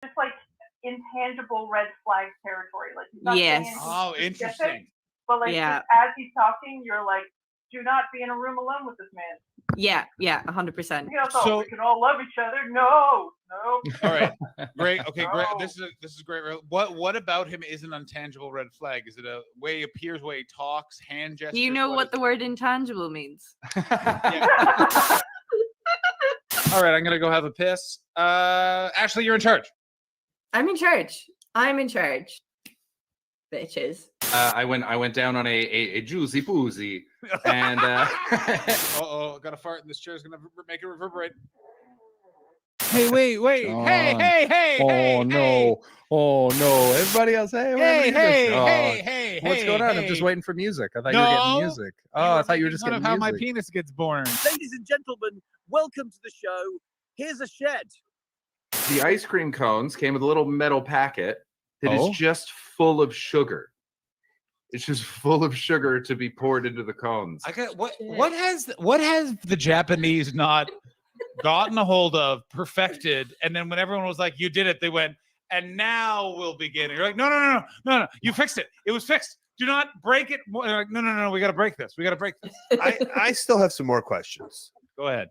just like intangible red flag territory. Like he's not saying anything interesting. specific, but like just as he's talking, you're like, do not be in a room alone with this man. Yeah, 100%. So we can all love each other. No. All right, great. Okay, great. This is great. What about him is an intangible red flag? Is it a way he appears, way he talks, hand gestures? Do you know what the word intangible means? All right, I'm gonna go have a piss. Ashley, you're in charge. I'm in charge. Bitches. I went down on a juicy boozy, and got a fart, and this chair's gonna make it reverberate. Hey, wait! Hey! Oh no! Everybody else, Hey! What's going on? I'm just waiting for music. I thought you were getting music. Oh, I thought you were just getting music. How my penis gets born. Ladies and gentlemen, welcome to the show. Here's a shed. The ice cream cones came with a little metal packet that is just full of sugar. It's just full of sugar to be poured into the cones. What has the Japanese not gotten a hold of, perfected, and then when everyone was like, "You did it," they went, "And now we'll begin." And you're like, "No, you fixed it. It was fixed. Do not break it." They're like, no, we got to break this. I still have some more questions. Go ahead.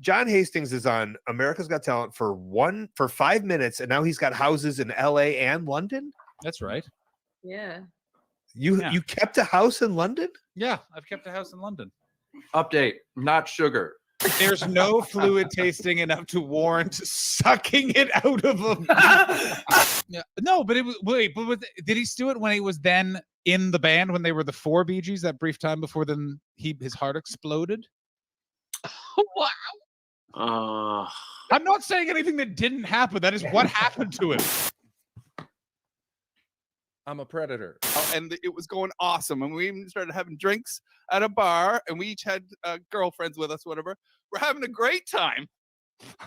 John Hastings is on America's Got Talent for 5 minutes, and now he's got houses in LA and London. That's right. Yeah. You kept a house in London? Yeah, I've kept a house in London. Update: not sugar. There's no fluid tasting enough to warrant sucking it out of him. No, but it was. Did he do it when he was then in the band when they were the 4 Bee Gees that brief time before then his heart exploded? Wow. I'm not saying anything that didn't happen. That is what happened to him. I'm a predator. And it was going awesome. And we even started having drinks at a bar, and we each had girlfriends with us, whatever. We're having a great time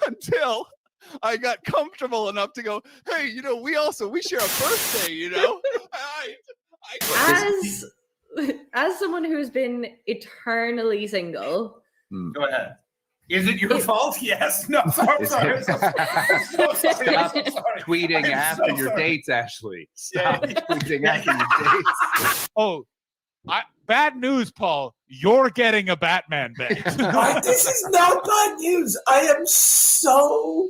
until I got comfortable enough to go, hey, we share a birthday, As someone who's been eternally single. Go ahead. Is it your fault? Yes. No, sorry. Stop tweeting after your dates, Ashley. Stop tweeting after your dates. Oh, bad news, Paul. You're getting a Batman bag. This is not bad news. I am so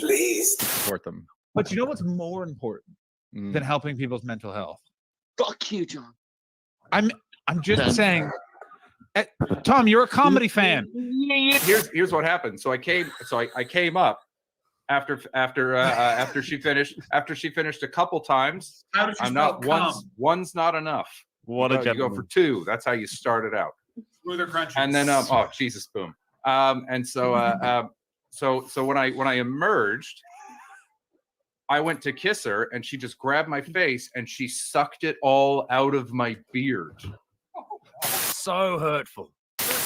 pleased. Support them. But you know what's more important than helping people's mental health? Fuck you, John. I'm just saying. Tom, you're a comedy fan. Here's what happened. So I came up after she finished a couple times. How did you I'm not one's not enough. What you go for 2. That's how you start it out. Smoother crunches. And then Jesus boom. So when I emerged, I went to kiss her and she just grabbed my face and she sucked it all out of my beard. So hurtful.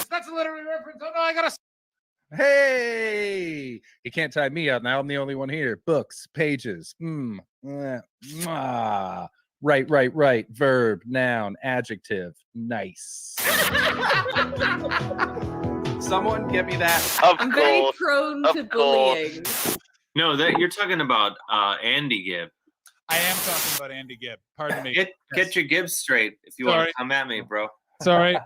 That's a literary reference. Oh no, I gotta. Hey, you can't tie me out now. I'm the only one here. Books, pages. Right. Verb, noun, adjective. Nice. Someone get me that. I'm very prone to bullying. No, you're talking about Andy Gibb. I am talking about Andy Gibb. Pardon me. Get your Gibbs straight if you want to come at me, bro. Sorry.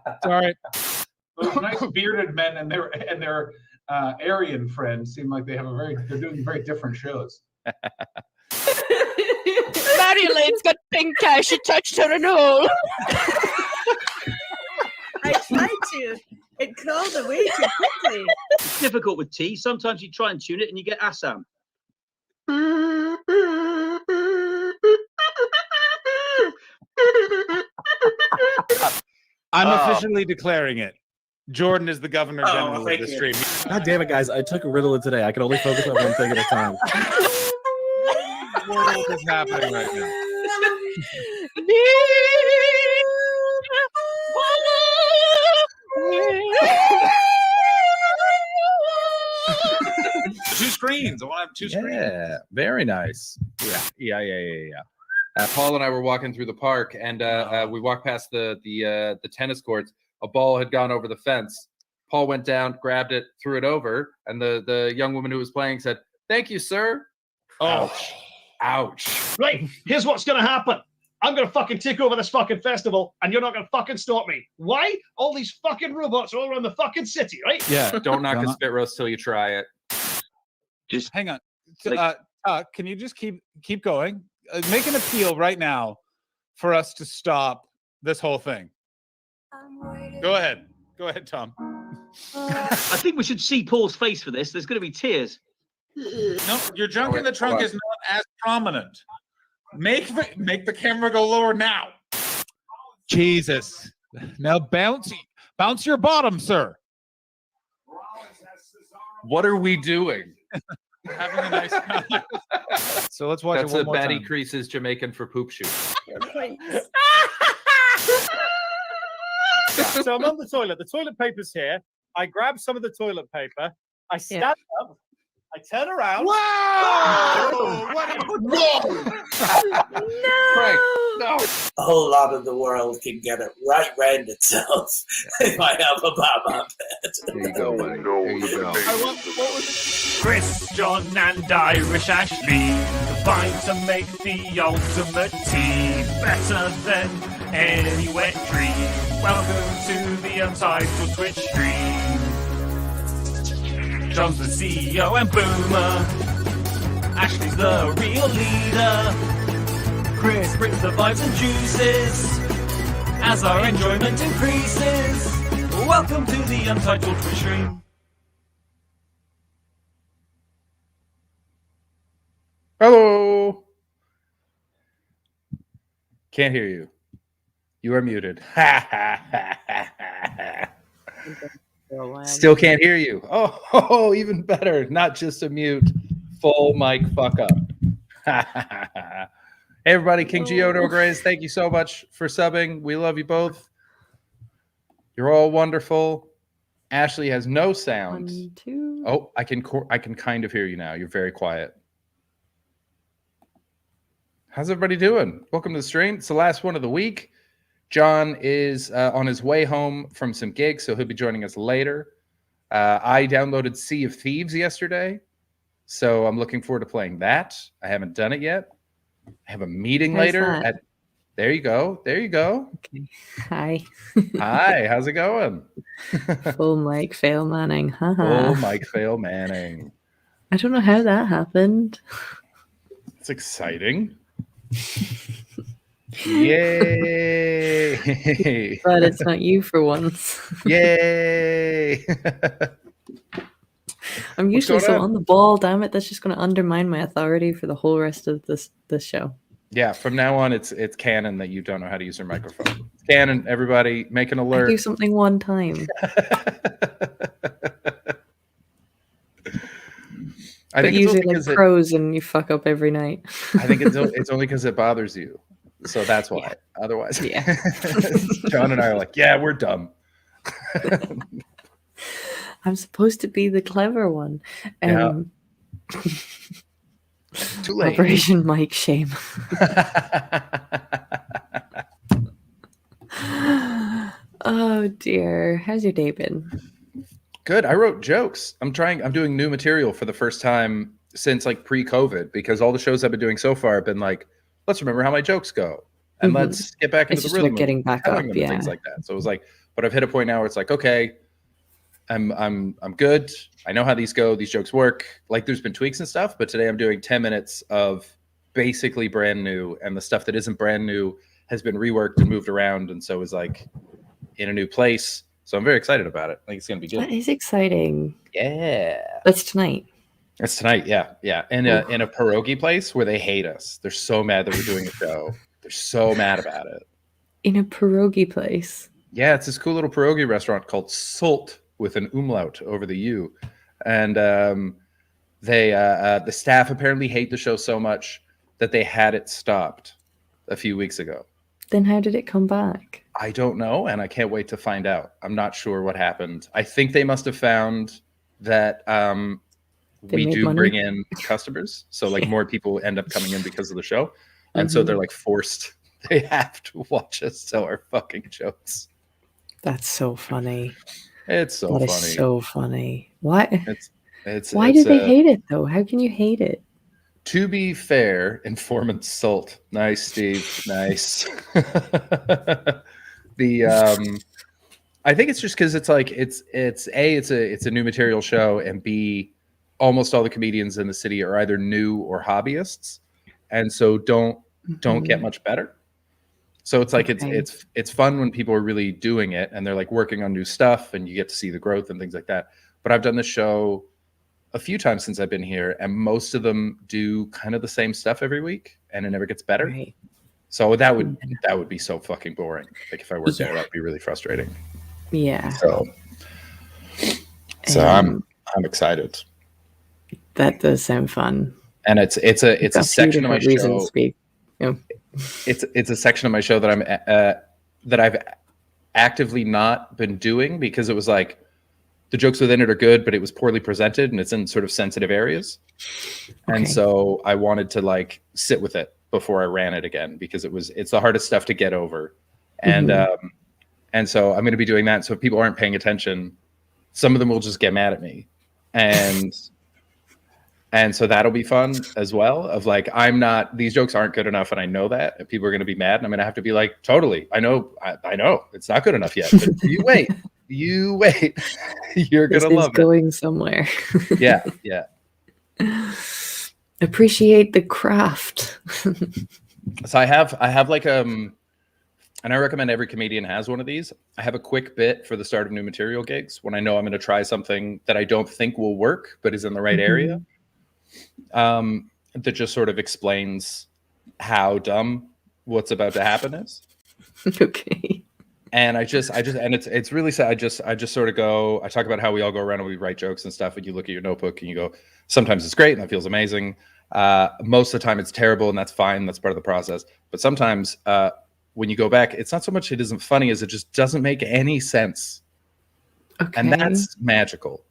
Those nice bearded men and their Aryan friends seem like they're doing very different shows. Marion's got pink eye. She touched her in a hole. I tried to. It crawled away too quickly. It's difficult with tea. Sometimes you try and tune it and you get Assam. I'm officially declaring it. Jordan is the Governor General of the stream. God damn it, guys. I took a Ritalin today. I can only focus on one thing at a time. What is happening right now? Two screens. I want to have 2 screens. Yeah, very nice. Yeah. Paul and I were walking through the park, and we walked past the tennis courts. A ball had gone over the fence. Paul went down, grabbed it, threw it over, and the young woman who was playing said, "Thank you, sir." Ouch. Ouch. Right, here's what's going to happen. I'm going to fucking take over this fucking festival, and you're not going to fucking stop me. Why? All these fucking robots are all around the fucking city, right? Yeah, don't knock a spit roast till you try it. Just hang on. Can you just keep going? Make an appeal right now for us to stop this whole thing. Go ahead, Tom. I think we should see Paul's face for this. There's going to be tears. No, your junk in the trunk is not as prominent. Make the camera go lower now. Jesus. Now bounce your bottom, sir. What are we doing? Having a nice time. So let's watch That's it one more Betty time. Crease's Jamaican for poop shoot. So I'm on the toilet. The toilet paper's here. I grab some of the toilet paper. I stand up. I turn around. Whoa! Frank, no. A whole lot of the world can get it right round itself if I have a bomb on bed. There you go, buddy. There you go. Chris, John, and Irish Ashley combine to make the ultimate team, better than any wet dream. Welcome to the Untitled Twitch stream. John's the CEO and Boomer. Ashley's the real leader. Chris brings the vibes and juices as our enjoyment increases. Welcome to the Untitled Twitch stream. Hello. Can't hear you. You are muted. Still can't hear you. Oh, even better. Not just a mute. Full mic fuck up. Hey, everybody. King Giono Grays, thank you so much for subbing. We love you both. You're all wonderful. Ashley has no sound. 1, 2. Oh, I can kind of hear you now. You're very quiet. How's everybody doing? Welcome to the stream. It's the last one of the week. John is on his way home from some gigs, so he'll be joining us later. I downloaded Sea of Thieves yesterday, so I'm looking forward to playing that. I haven't done it yet. I have a meeting later. There you go. There you go. Okay. Hi. Hi. How's it going? Full mic fail Manning. Full mic fail Manning. I don't know how that happened. It's exciting. Yay! But it's not you for once. Yay! I'm usually so on the ball. Damn it! That's just going to undermine my authority for the whole rest of this show. Yeah, from now on, it's canon that you don't know how to use your microphone. Canon, everybody, make an alert. I do something one time. I think usually like pros and you fuck up every night. I think it's only because it bothers you. So that's why. Yeah. Otherwise, yeah. John and I are like, yeah, we're dumb. I'm supposed to be the clever one. Yeah. Too late. Operation Mike shame. Oh dear. How's your day been? Good. I wrote jokes. I'm doing new material for the first time since like pre-COVID, because all the shows I've been doing so far have been like, let's remember how my jokes go and let's get back into the rhythm. Getting back up, yeah. Things like that. So it was like, but I've hit a point now where it's like, okay, I'm good. I know how these go. These jokes work. Like there's been tweaks and stuff, but today I'm doing 10 minutes of basically brand new, and the stuff that isn't brand new has been reworked and moved around, and so is like in a new place. So I'm very excited about it. I think it's gonna be good. That is exciting. Yeah. That's tonight. It's tonight. Yeah. In a pierogi place where they hate us. They're so mad that we're doing a show. They're so mad about it. In a pierogi place. Yeah, it's this cool little pierogi restaurant called Salt with an umlaut over the U, and the staff apparently hate the show so much that they had it stopped a few weeks ago. Then how did it come back? I don't know, and I can't wait to find out. I'm not sure what happened. I think they must have found that we do bring in customers, so like more people end up coming in because of the show, and so they're like forced. They have to watch us tell our fucking jokes. That's so funny. It's so funny. Is so funny. Why? It's Why do they hate it though? How can you hate it? To be fair, informant salt. Nice, Steve. Nice. I think it's just because it's like it's a new material show, and B, almost all the comedians in the city are either new or hobbyists, and so don't get much better. So it's like it's fun when people are really doing it and they're like working on new stuff, and you get to see the growth and things like that. But I've done this show a few times since I've been here, and most of them do kind of the same stuff every week, and it never gets better. Right. So that would be so fucking boring. Like if I worked there, that'd be really frustrating. Yeah. So I'm excited. That does sound fun. And it's a section of my show. Yeah. It's a section of my show that I've actively not been doing because it was like the jokes within it are good, but it was poorly presented and it's in sort of sensitive areries. Okay. And so I wanted to like sit with it before I ran it again because it's the hardest stuff to get over. And and so I'm going to be doing that. So if people aren't paying attention, some of them will just get mad at me. And so that'll be fun as well of like, these jokes aren't good enough. And I know that and people are going to be mad and I'm going to have to be like, totally. I know it's not good enough yet, but you wait, you're going to love it. Going somewhere. Yeah. Appreciate the craft. So I have like, and I recommend every comedian has one of these. I have a quick bit for the start of new material gigs when I know I'm going to try something that I don't think will work, but is in the right area. That just sort of explains how dumb what's about to happen is. Okay. And it's really sad. I just sort of go, I talk about how we all go around and we write jokes and stuff, and you look at your notebook and you go, sometimes it's great and that feels amazing. Most of the time it's terrible and that's fine. That's part of the process. But sometimes when you go back, it's not so much it isn't funny as it just doesn't make any sense. Okay. And that's magical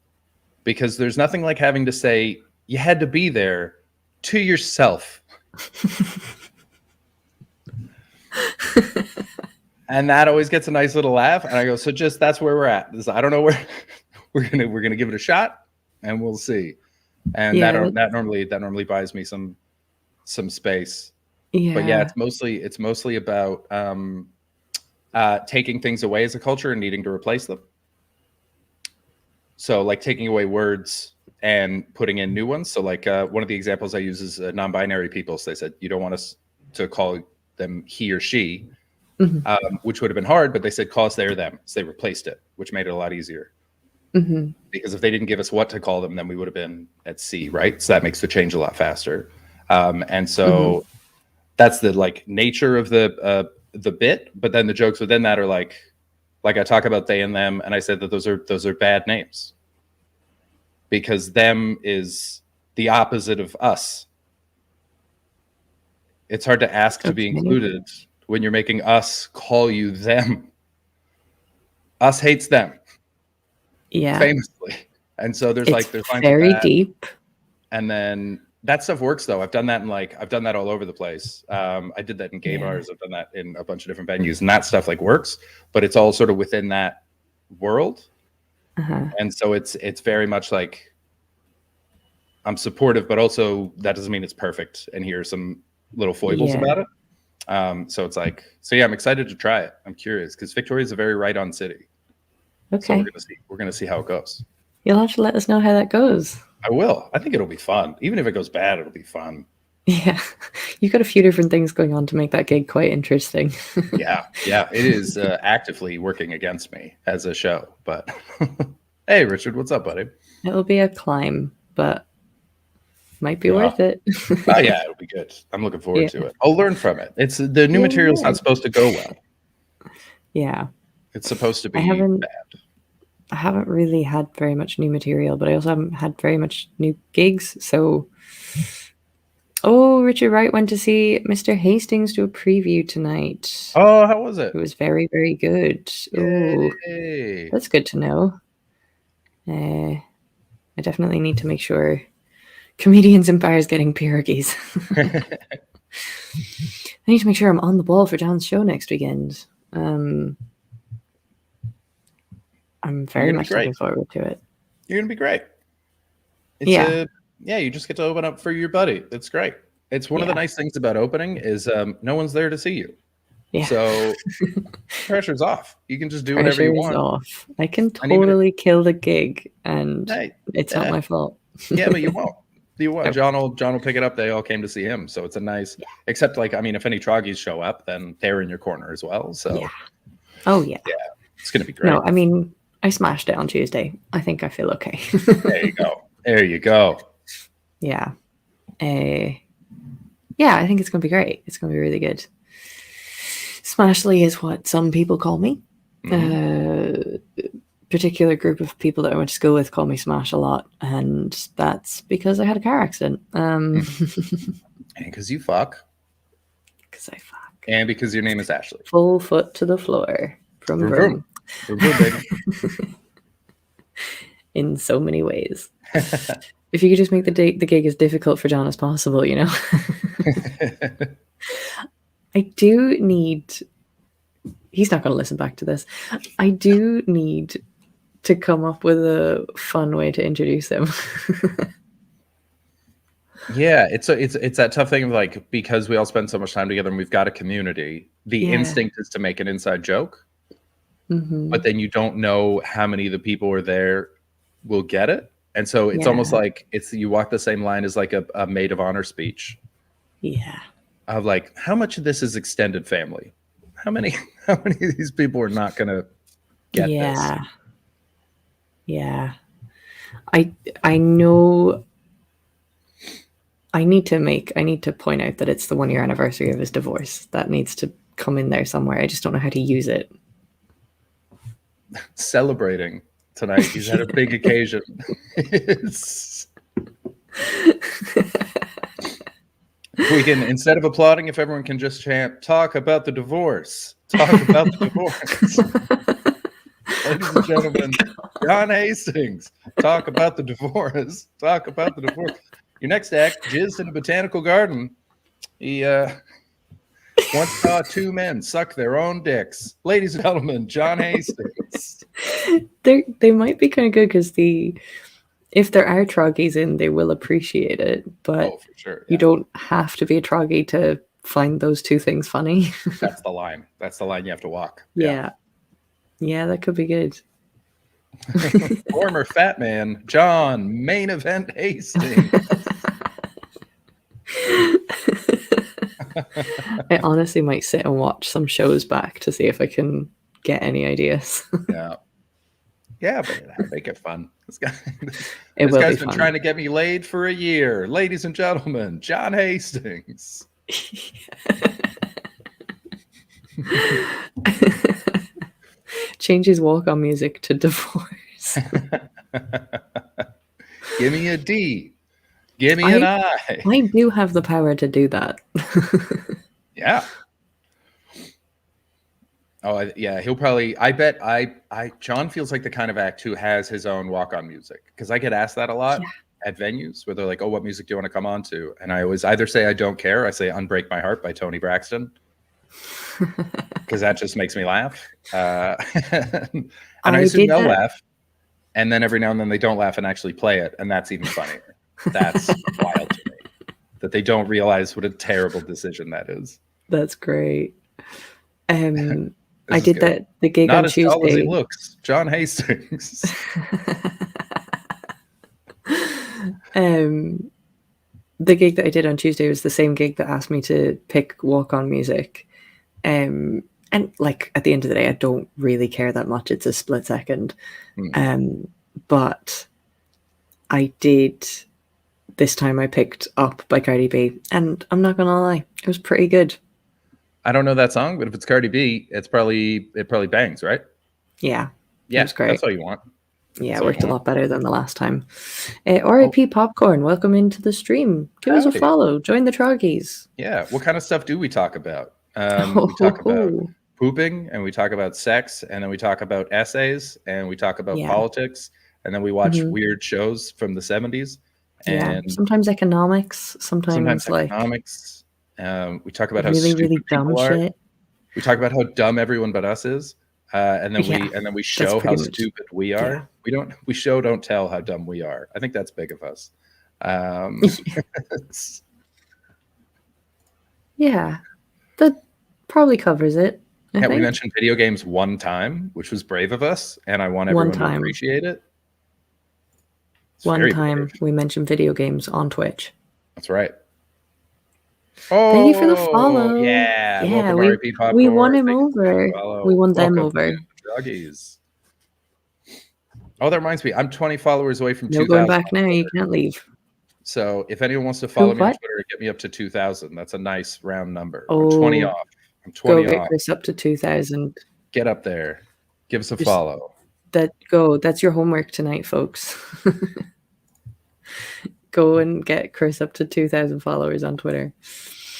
because there's nothing like having to say you had to be there to yourself. And that always gets a nice little laugh. And I go, so just that's where we're at. I don't know where we're gonna give it a shot and we'll see. And that normally buys me some space. Yeah. But yeah, it's mostly about taking things away as a culture and needing to replace them. So like taking away words and putting in new ones. So like one of the examples I use is non-binary people. So they said, you don't want us to call them he or she, which would have been hard, but they said, call us they or them. So they replaced it, which made it a lot easier. Because if they didn't give us what to call them, then we would have been at C, right? So that makes the change a lot faster. And so that's the like nature of the bit, but then the jokes within that are like I talk about they and them, and I said that those are bad names because them is the opposite of us. It's hard to ask to be included when you're making us call you them. Us hates them. Yeah, famously. And so there's lines very like deep. And then that stuff works though. I've done that all over the place. I did that in gay bars. I've done that in a bunch of different venues, and that stuff like works, but it's all sort of within that world. And so it's very much like I'm supportive, but also that doesn't mean it's perfect. And here are some little foibles about it. So it's like, so yeah, I'm excited to try it. I'm curious because Victoria is a very right-on city. Okay. So we're gonna see how it goes. You'll have to let us know how that goes. I will. I think it'll be fun. Even if it goes bad, it'll be fun. Yeah. You've got a few different things going on to make that gig quite interesting. Yeah. It is actively working against me as a show. But hey, Richard, what's up, buddy? It'll be a climb, but might be worth it. Oh yeah, it'll be good. I'm looking forward to it. I'll learn from it. It's the new material's not supposed to go well. Yeah. It's supposed to be bad. I haven't really had very much new material, but I also haven't had very much new gigs. So, Richard Wright went to see Mr. Hastings do a preview tonight. Oh, how was it? It was very, very good. Oh, that's good to know. I definitely need to make sure comedians in bars getting pierogies. I need to make sure I'm on the ball for John's show next weekend. I'm very much looking forward to it. You're gonna be great. Yeah, you just get to open up for your buddy. It's great. It's one of the nice things about opening is no one's there to see you. Yeah. So pressure's off. You can just do whatever you Pressure's want. off. I can And even if- totally kill the gig, and Hey, it's not yeah. my fault. Yeah, but you won't. You won't. Nope. John will pick it up. They all came to see him, so it's a nice. Except, like, I mean, if any troggies show up, then they're in your corner as well. So Yeah. Oh yeah. yeah, it's gonna be great. No, I mean, I smashed it on Tuesday. I think I feel okay. There you go. There you go. Yeah. Yeah, I think it's going to be great. It's going to be really good. Smashly is what some people call me. Particular group of people that I went to school with call me Smash a lot, and that's because I had a car accident. And because you fuck. Because I fuck. And because your name is Ashley. Full foot to the floor. Vroom, Vroom, vroom. vroom. Vroom, vroom, baby. In so many ways. If you could just make the gig as difficult for John as possible, you know. I do need. He's not going to listen back to this. I do need to come up with a fun way to introduce him. Yeah, it's that tough thing of, like, because we all spend so much time together and we've got a community, the instinct is to make an inside joke, but then you don't know how many of the people are there will get it. And so it's almost like you walk the same line as like a maid of honor speech. Yeah. Of like, how much of this is extended family? How many of these people are not gonna get this? Yeah. I know I need to point out that it's the 1 year anniversary of his divorce. That needs to come in there somewhere. I just don't know how to use it. Celebrating tonight. He's had a big occasion. We can, instead of applauding, if everyone can just chant, talk about the divorce. Talk about the divorce. Ladies and gentlemen, John Hastings, talk about the divorce. Talk about the divorce. Your next act, jizzed in a botanical garden. He once saw two men suck their own dicks. Ladies and gentlemen, John Hastings. They might be kind of good because if there are troggies in, they will appreciate it. But for sure, you don't have to be a troggy to find those two things funny. That's the line. That's the line you have to walk. Yeah, that could be good. Former fat man, John, main event Hastings. I honestly might sit and watch some shows back to see if I can get any ideas. Yeah, but make it fun. This guy's been fun. trying to get me laid for a year. Ladies and gentlemen, John Hastings. Change his walk-on music to divorce. Give me a D. Give me an I. I do have the power to do that. Yeah. Oh, yeah. He'll probably. I bet. John feels like the kind of act who has his own walk-on music, because I get asked that a lot at venues where they're like, "Oh, what music do you want to come on to?" And I always either say I don't care. I say "Unbreak My Heart" by Tony Braxton, because that just makes me laugh. And I assume they'll laugh, and then every now and then they don't laugh and actually play it, and that's even funnier. That's wild to me that they don't realize what a terrible decision that is. That's great. I did good. the gig Not on as Tuesday. tall as he looks, John Hastings. The gig that I did on Tuesday was the same gig that asked me to pick walk-on music. And like at the end of the day, I don't really care that much. It's a split second. But I did. This time I picked Up by Cardi B, and I'm not gonna lie, it was pretty good. I don't know that song, but if it's Cardi B, it probably bangs, right? Yeah. Yeah, it was great. That's all you want. Yeah, it worked a lot better than the last time. RIP Popcorn, welcome into the stream. Give us a follow. Join the Troggies. Yeah. What kind of stuff do we talk about? We talk about pooping, and we talk about sex, and then we talk about essays, and we talk about politics, and then we watch weird shows from the 70s. And sometimes economics, sometimes like economics. We talk about how really, stupid really dumb people are. shit. We talk about how dumb everyone but us is. And then we show how pretty much- stupid we are. We don't tell how dumb we are. I think that's big of us. Yeah, that probably covers it. I We think. mentioned video games one time, which was brave of us, and I want everyone to appreciate it. One time we mentioned video games on Twitch. That's right. Oh, thank you for the follow. Yeah, welcome, we, RP Popcorn. we won him Thank you for over. the follow. We won them Welcome over. to Druggies. Oh, that reminds me. I'm 20 followers away from No 2,000. going back now. You can't leave. So if anyone wants to follow me on what? Twitter, get me up to 2,000. That's a nice round number. Oh, I'm 20 off. I'm 20 go get off. Chris up to 2,000. Get up there. Give us a Just- follow. That's your homework tonight, folks. Go and get Chris up to 2,000 followers on Twitter.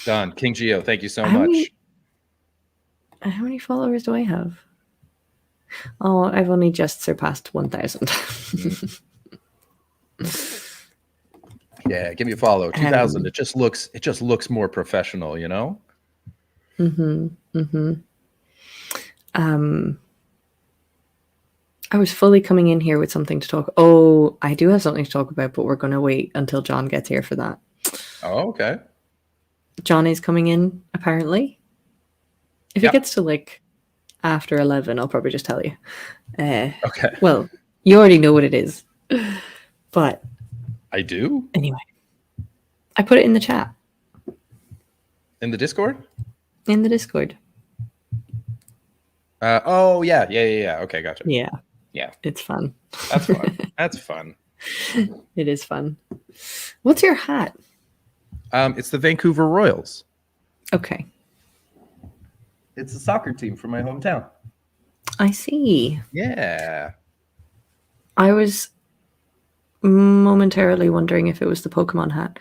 Done. King Geo, thank you so How much. How many followers do I have? Oh, I've only just surpassed 1,000. Yeah, give me a follow. 2,000. It just looks more professional, you know? I was fully coming in here with something to talk. Oh, I do have something to talk about, but we're going to wait until John gets here for that. Oh, okay. John is coming in, apparently. If he gets to like after 11, I'll probably just tell you. Okay. Well, you already know what it is. But I do? Anyway, I put it in the chat. In the Discord? In the Discord. Oh, yeah. Okay, gotcha. Yeah. Yeah. It's fun. That's fun. That's fun. It is fun. What's your hat? It's the Vancouver Royals. Okay. It's a soccer team from my hometown. I see. Yeah. I was momentarily wondering if it was the Pokemon hat.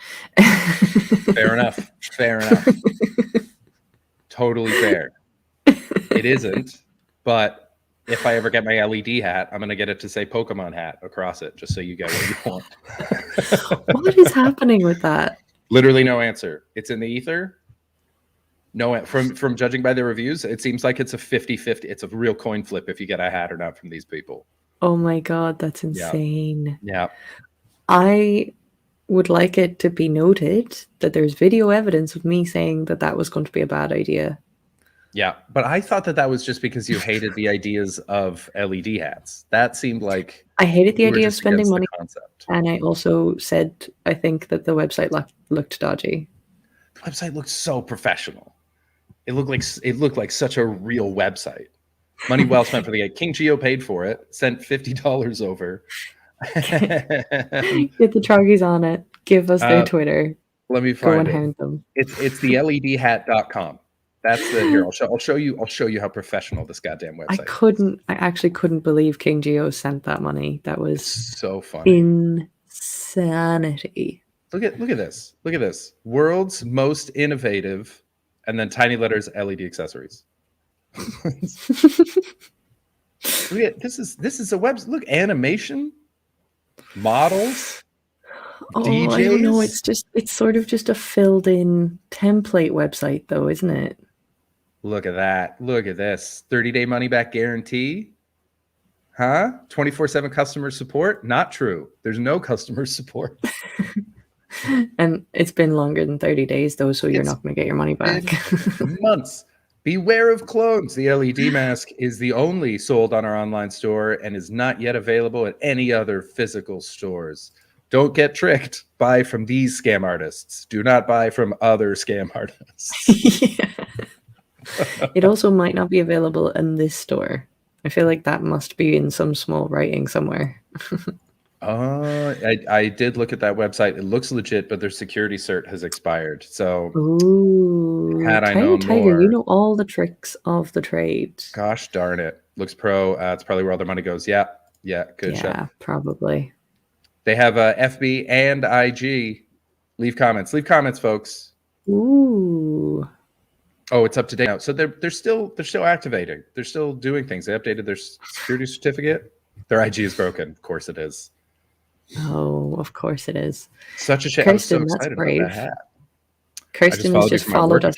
Fair enough. Fair enough. Totally fair. It isn't, but if I ever get my LED hat, I'm going to get it to say Pokemon hat across it, just so you get what you want. What is happening with that? Literally no answer. It's in the ether. No, from judging by the reviews, it seems like it's a 50-50. It's a real coin flip if you get a hat or not from these people. Oh my god, that's insane. Yeah. I would like it to be noted that there's video evidence of me saying that that was going to be a bad idea. Yeah, but I thought that was just because you hated the ideas of LED hats. That seemed like I hated the you were idea of just spending against the money. concept. And I also said I think that the website looked dodgy. The website looked so professional. It looked like such a real website. Money well spent for the game. King Geo paid for it, sent $50 over. Get the troggies on it. Give us their Twitter. Let me Go and find it. hound them. It's the ledhat.com. That's the here. I'll show you how professional this goddamn website. I actually couldn't believe King Geo sent that money. That was so funny. Insanity. Look at this. Look at this. World's most innovative, and then tiny letters LED accessories. Look at this is a web. Look, animation, models, DJs. I don't know. It's sort of just a filled in template website though, isn't it? Look at that. Look at this. 30-day money back guarantee. Huh? 24/7 customer support? Not true. There's no customer support. And it's been longer than 30 days though, so you're not going to get your money back. Months. Beware of clones. The LED mask is the only sold on our online store and is not yet available at any other physical stores. Don't get tricked. Buy from these scam artists. Do not buy from other scam artists. It also might not be available in this store. I feel like that must be in some small writing somewhere. I did look at that website. It looks legit, but their security cert has expired. So had I known Tiger, more, you know all the tricks of the trade. Gosh darn it. Looks pro. It's probably where all their money goes. Yeah. Good shot. Yeah, probably. They have FB and IG. Leave comments, folks. Ooh. Oh, it's up to date now. So they're still activating. They're still doing things. They updated their security certificate. Their IG is broken. Of course it is. Oh, of course it is. Such a shame. Kirsten, I'm so that's excited brave. about that hat. Kirsten has just followed us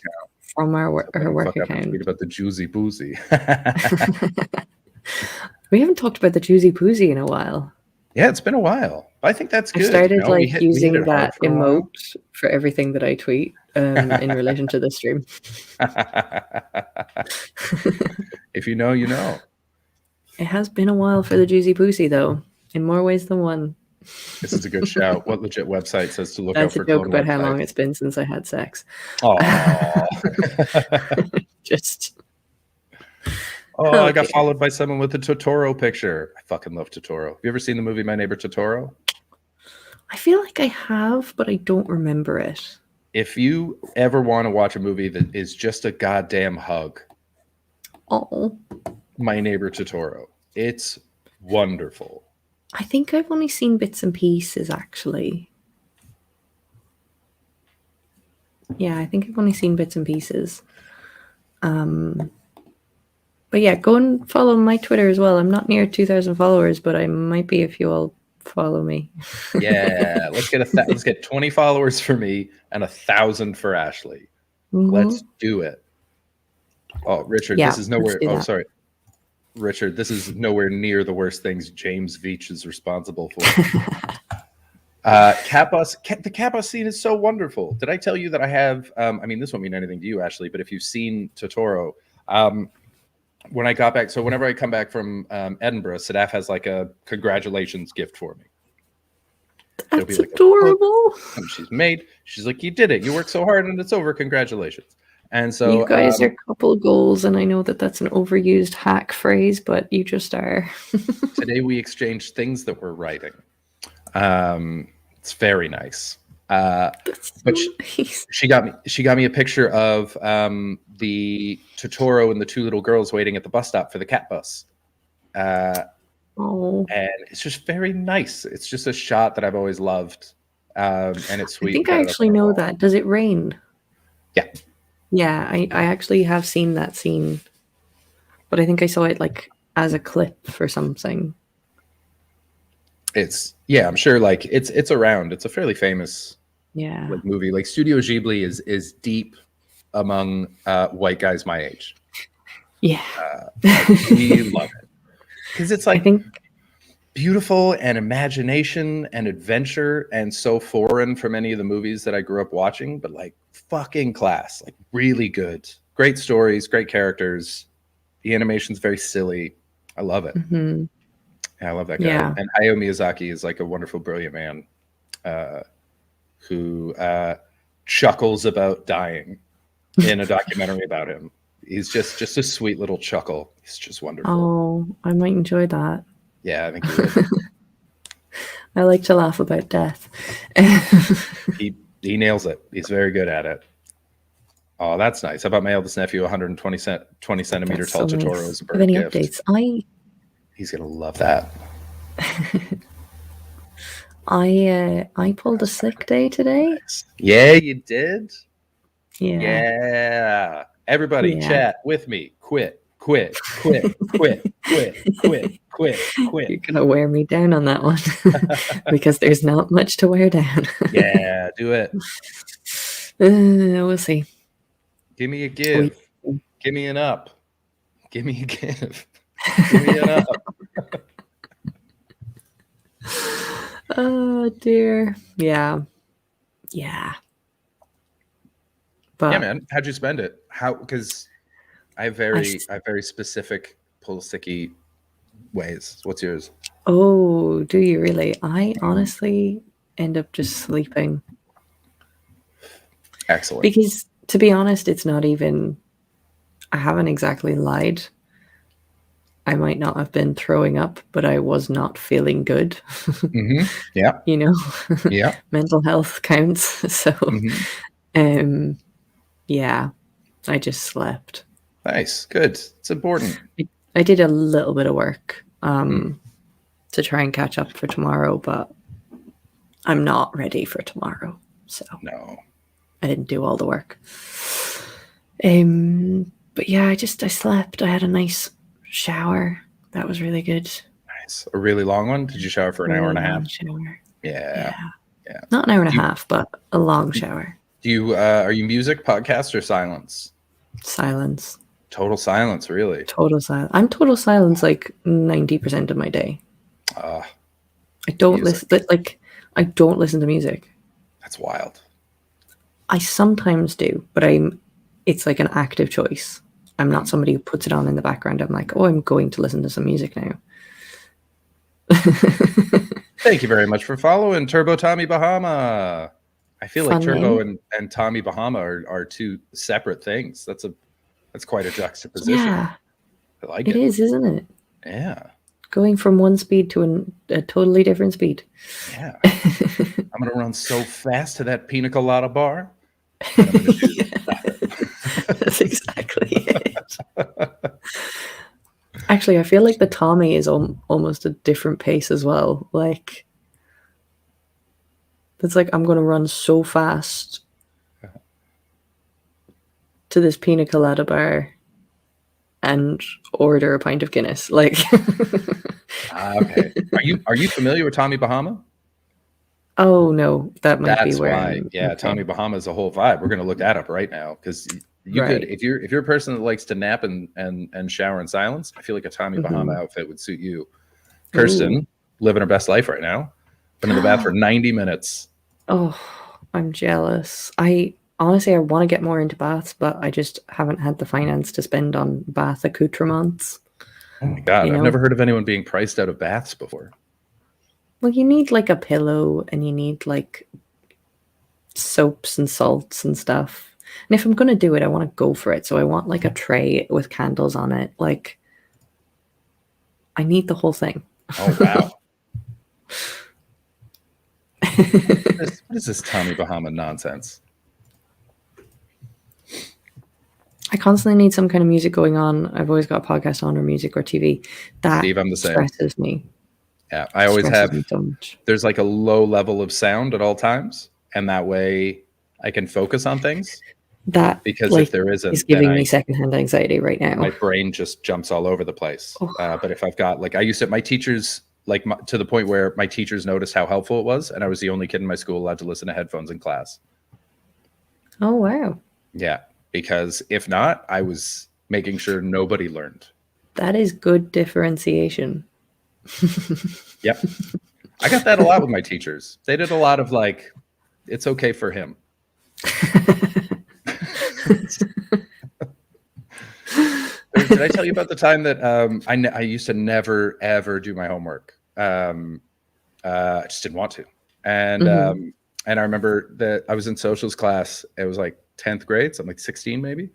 from her work account. Tweet about the juicy boozy. We haven't talked about the juicy poozy in a while. Yeah, it's been a while. I think that's good. I started you know? We hit using it hard that for a while. emote for everything that I tweet in relation to the stream. If you know, you know. It has been a while for the Juicy Pussy, though, in more ways than one. This is a good shout. What legit website says to look That's out a for joke clone about how websites? long it's been since I had sex. Oh. Just. Oh, I got Okay. followed by someone with a Totoro picture. I fucking love Totoro. Have you ever seen the movie My Neighbor Totoro? I feel like I have, but I don't remember it. If you ever want to watch a movie that is just a goddamn hug, Oh, My Neighbor Totoro. It's wonderful. I think I've only seen bits and pieces, actually. Yeah, I think I've only seen bits and pieces. But yeah, go and follow my Twitter as well. I'm not near 2,000 followers, but I might be if you all follow me. Yeah, let's get 20 followers for me and 1,000 for Ashley. Mhm. Let's do it. Oh, Richard, Yeah, this is let's nowhere. do Oh, that. sorry, Richard, this is nowhere near the worst things James Veach is responsible for. The cat bus scene is so wonderful. Did I tell you that I have? I mean, this won't mean anything to you, Ashley, but if you've seen Totoro, when I got back, so whenever I come back from Edinburgh, Sadaf has like a congratulations gift for me. It'll be like adorable. And she's like, you did it. You worked so hard and it's over. Congratulations. And so You guys are couple goals, and I know that that's an overused hack phrase, but you just are. today we exchanged things that we're writing. It's very nice. But she got me a picture of the Totoro and the two little girls waiting at the bus stop for the cat bus. Oh. And it's just very nice. It's just a shot that I've always loved. And it's sweet. I think I actually know that. Does it rain? Yeah. Yeah, I actually have seen that scene, but I think I saw it like as a clip for something. I'm sure like it's around. It's a fairly famous Yeah. movie. Like Studio Ghibli is deep among white guys my age. Yeah. We love it because it's like beautiful and imagination and adventure and so foreign from any of the movies that I grew up watching, but like fucking class, like really good, great stories, great characters. The animation's very silly. I love it. Mm-hmm. Yeah, I love that guy. Yeah. And Hayao Miyazaki is like a wonderful, brilliant man who chuckles about dying in a documentary about him. He's just a sweet little chuckle. He's just wonderful. Oh, I might enjoy that. Yeah, I think you would. I like to laugh about death. He nails it. He's very good at it. Oh, that's nice. How about my eldest nephew, 120 centimeter That's tall so Totoro nice. as a Have birth any gift. updates? He's gonna love that. I pulled a sick day today. Yeah, you did. Yeah. Yeah. Everybody, Yeah. chat with me. Quit. You're gonna wear me down on that one because there's not much to wear down. Yeah, do it. We'll see. Give me a give. Give me an up. Give me a give. Give me an up. Oh dear. Yeah. But Yeah, man. How'd you spend it? Because I have very specific pull sticky ways. What's yours? Oh, do you really? I honestly end up just sleeping. Excellent. Because to be honest, it's not even, I haven't exactly lied. I might not have been throwing up, but I was not feeling good. Mm-hmm. Yeah. You know? Yeah. Mental health counts. So, yeah, I just slept. Nice. Good. It's important. I did a little bit of work to try and catch up for tomorrow, but I'm not ready for tomorrow. So no, I didn't do all the work. But yeah, I slept. I had a nice shower. That was really good. Nice. A really long one? Did you shower for an hour and a half? Shower. Yeah. Not an hour and a half, but a long shower. Do you are you music, podcast, or silence? Silence. Total silence, really. Total silence. I'm total silence like 90% of my day. I don't listen. Like, I don't listen to music. That's wild. I sometimes do, but it's like an active choice. I'm not somebody who puts it on in the background. I'm like, oh, I'm going to listen to some music now. Thank you very much for following Turbo Tommy Bahama. I feel like Fun Turbo name. and Tommy Bahama are two separate things. That's quite a juxtaposition. Yeah, I like it is, isn't it? Yeah. Going from one speed to a totally different speed. Yeah. I'm gonna run so fast to that pina colada bar. And I'm gonna do That's exactly it. Actually, I feel like the Tommy is almost a different pace as well. Like, it's like I'm going to run so fast to this pina colada bar and order a pint of Guinness. Like, okay. Are you familiar with Tommy Bahama? Oh no, that might be where. Why. Yeah, okay. Tommy Bahama is a whole vibe. We're gonna look that up right now because you could, if you're a person that likes to nap and shower in silence, I feel like a Tommy Bahama outfit would suit you. Kirsten, living her best life right now. Been in the bath for 90 minutes. Oh, I'm jealous. Honestly, I want to get more into baths, but I just haven't had the finance to spend on bath accoutrements. Oh my God, I've never heard of anyone being priced out of baths before. Well, you need like a pillow and you need like soaps and salts and stuff. And if I'm going to do it, I want to go for it. So I want like a tray with candles on it. Like, I need the whole thing. Oh, wow. What is this Tommy Bahama nonsense? I constantly need some kind of music going on. I've always got a podcast on or music or TV. That Steve, I'm the same. Stresses me. Yeah, I always have. There's like a low level of sound at all times, and that way I can focus on things. That because like, if there isn't, it's giving me secondhand anxiety right now. My brain just jumps all over the place. But if I've got I used to, my teachers to the point where my teachers noticed how helpful it was, and I was the only kid in my school allowed to listen to headphones in class. Oh wow! Yeah, because if not, I was making sure nobody learned. That is good differentiation. Yep. I got that a lot with my teachers. They did a lot of it's okay for him. Did I tell you about the time that I used to never ever do my homework? I just didn't want to. And and I remember that I was in socials class. It was like 10th grade, so I'm like 16 maybe.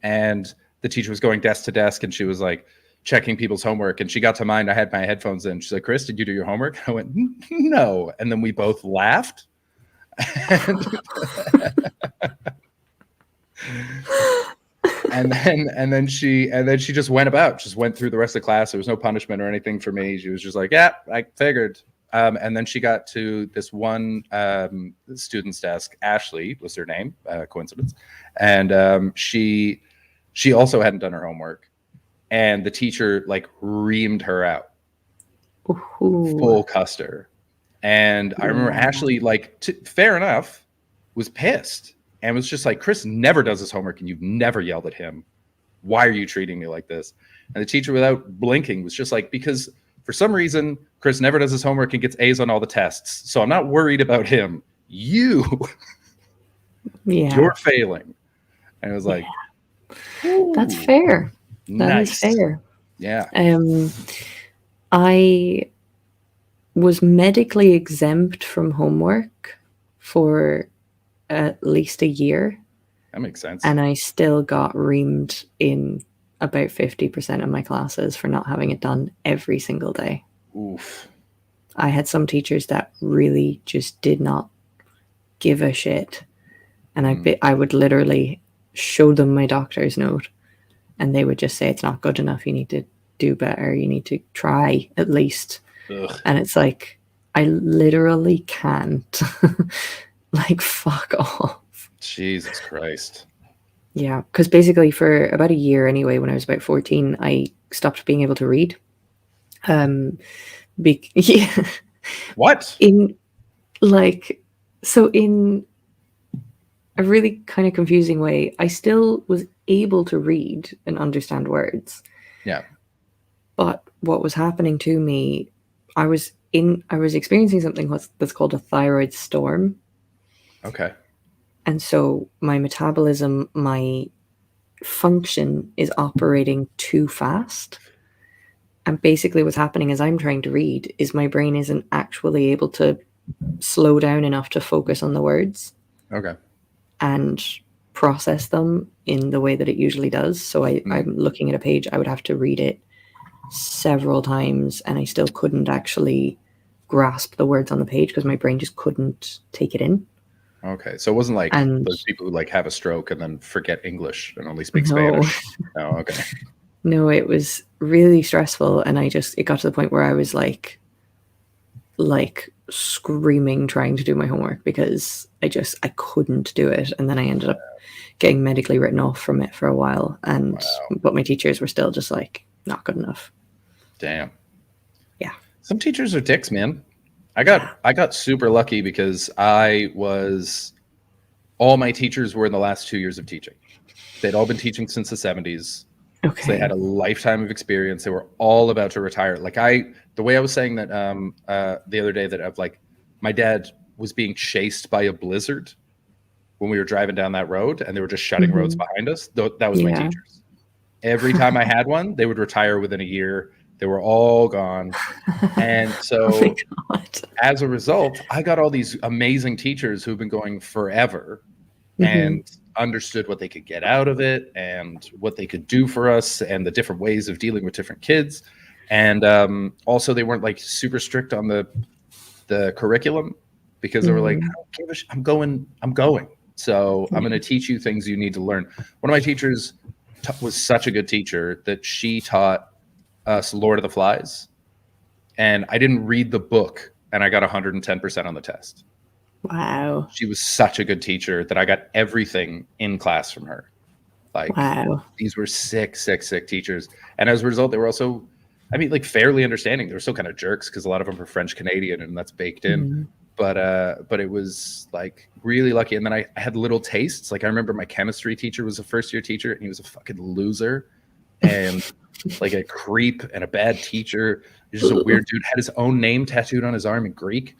And the teacher was going desk to desk and she was like checking people's homework, and she got to mine. I had my headphones in. She's like, "Chris, did you do your homework?" I went, "No." And then we both laughed. And then she just went through the rest of the class. There was no punishment or anything for me. She was just like, "Yeah, I figured." And then she got to this one student's desk. Ashley was her name, coincidence. And she also hadn't done her homework. And the teacher reamed her out. Ooh. Full cussed her. And I remember Ashley, fair enough, was pissed and was just like, "Chris never does his homework and you've never yelled at him. Why are you treating me like this?" And the teacher, without blinking, was just like, "Because for some reason, Chris never does his homework and gets A's on all the tests. So I'm not worried about him. You're failing." And it was like, that's fair. That is fair. Yeah. I was medically exempt from homework for at least a year. That makes sense. And I still got reamed in about 50% of my classes for not having it done every single day. Oof. I had some teachers that really just did not give a shit. And I would literally show them my doctor's note. And they would just say, "It's not good enough. You need to do better. You need to try at least." Ugh. And it's like, I literally can't. Fuck off. Jesus Christ. Yeah. Because basically for about a year anyway, when I was about 14, I stopped being able to read. Yeah. What? In a really kind of confusing way, I still was able to read and understand words. Yeah. But what was happening to me, I was I was experiencing something that's called a thyroid storm. Okay. And so my metabolism, my function is operating too fast. And basically what's happening as I'm trying to read is my brain isn't actually able to slow down enough to focus on the words. Okay. And process them in the way that it usually does. So I'm looking at a page, I would have to read it several times, and I still couldn't actually grasp the words on the page because my brain just couldn't take it in. Okay, so it wasn't like those people who like have a stroke and then forget English and only speak Spanish. Oh, okay. No, it was really stressful, and it got to the point where I was like screaming trying to do my homework because I couldn't do it, and then I ended up getting medically written off from it for a while, but my teachers were still just like, not good enough. Damn. Yeah. Some teachers are dicks, man. I got super lucky because all my teachers were in the last 2 years of teaching. They'd all been teaching since the 70s. Okay. So they had a lifetime of experience. They were all about to retire. Like the way I was saying that the other day that my dad was being chased by a blizzard when we were driving down that road and they were just shutting roads behind us. That was my teachers. Every time I had one, they would retire within a year. They were all gone. And so as a result, I got all these amazing teachers who've been going forever and understood what they could get out of it and what they could do for us and the different ways of dealing with different kids. And also they weren't like super strict on the curriculum because they were like, I don't give a I'm going. So I'm going to teach you things you need to learn. One of my teachers was such a good teacher that she taught us Lord of the Flies. And I didn't read the book and I got 110% on the test. Wow. She was such a good teacher that I got everything in class from her. Like, wow. These were sick teachers. And as a result, they were also, fairly understanding. They were still kind of jerks because a lot of them were French Canadian and that's baked in. But it was like really lucky. And then I had little tastes. Like I remember my chemistry teacher was a first-year teacher and he was a fucking loser and like a creep and a bad teacher. He's just a weird dude. Had his own name tattooed on his arm in Greek.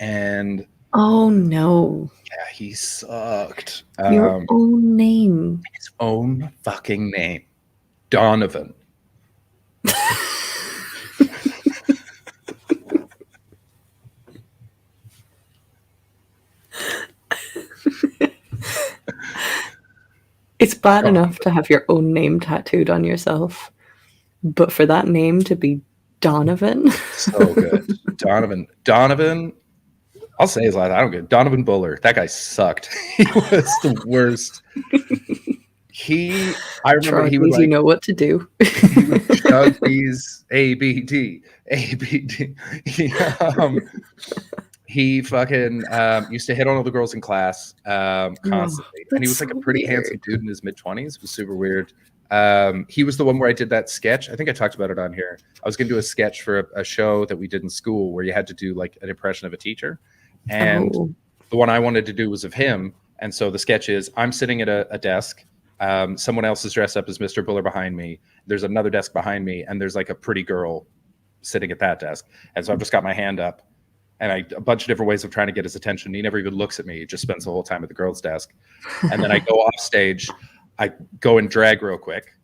And oh no. Yeah, he sucked. Your own name. His own fucking name. Donovan. It's bad enough to have your own name tattooed on yourself, but for that name to be Donovan. So good. Donovan. I'll say his last. I don't get Donovan Buller. That guy sucked. He was the worst. I remember he would you know what to do. He would chug these ABD. He fucking used to hit on all the girls in class constantly. And he was like a pretty handsome dude in his mid-20s. It was super weird. He was the one where I did that sketch. I think I talked about it on here. I was going to do a sketch for a show that we did in school where you had to do like an impression of a teacher. And the one I wanted to do was of him. And so the sketch is I'm sitting at a desk. Someone else is dressed up as Mr. Buller behind me. There's another desk behind me. And there's like a pretty girl sitting at that desk. And so I've just got my hand up. And a bunch of different ways of trying to get his attention. He never even looks at me. He just spends the whole time at the girl's desk. And then I go off stage. I go and drag real quick.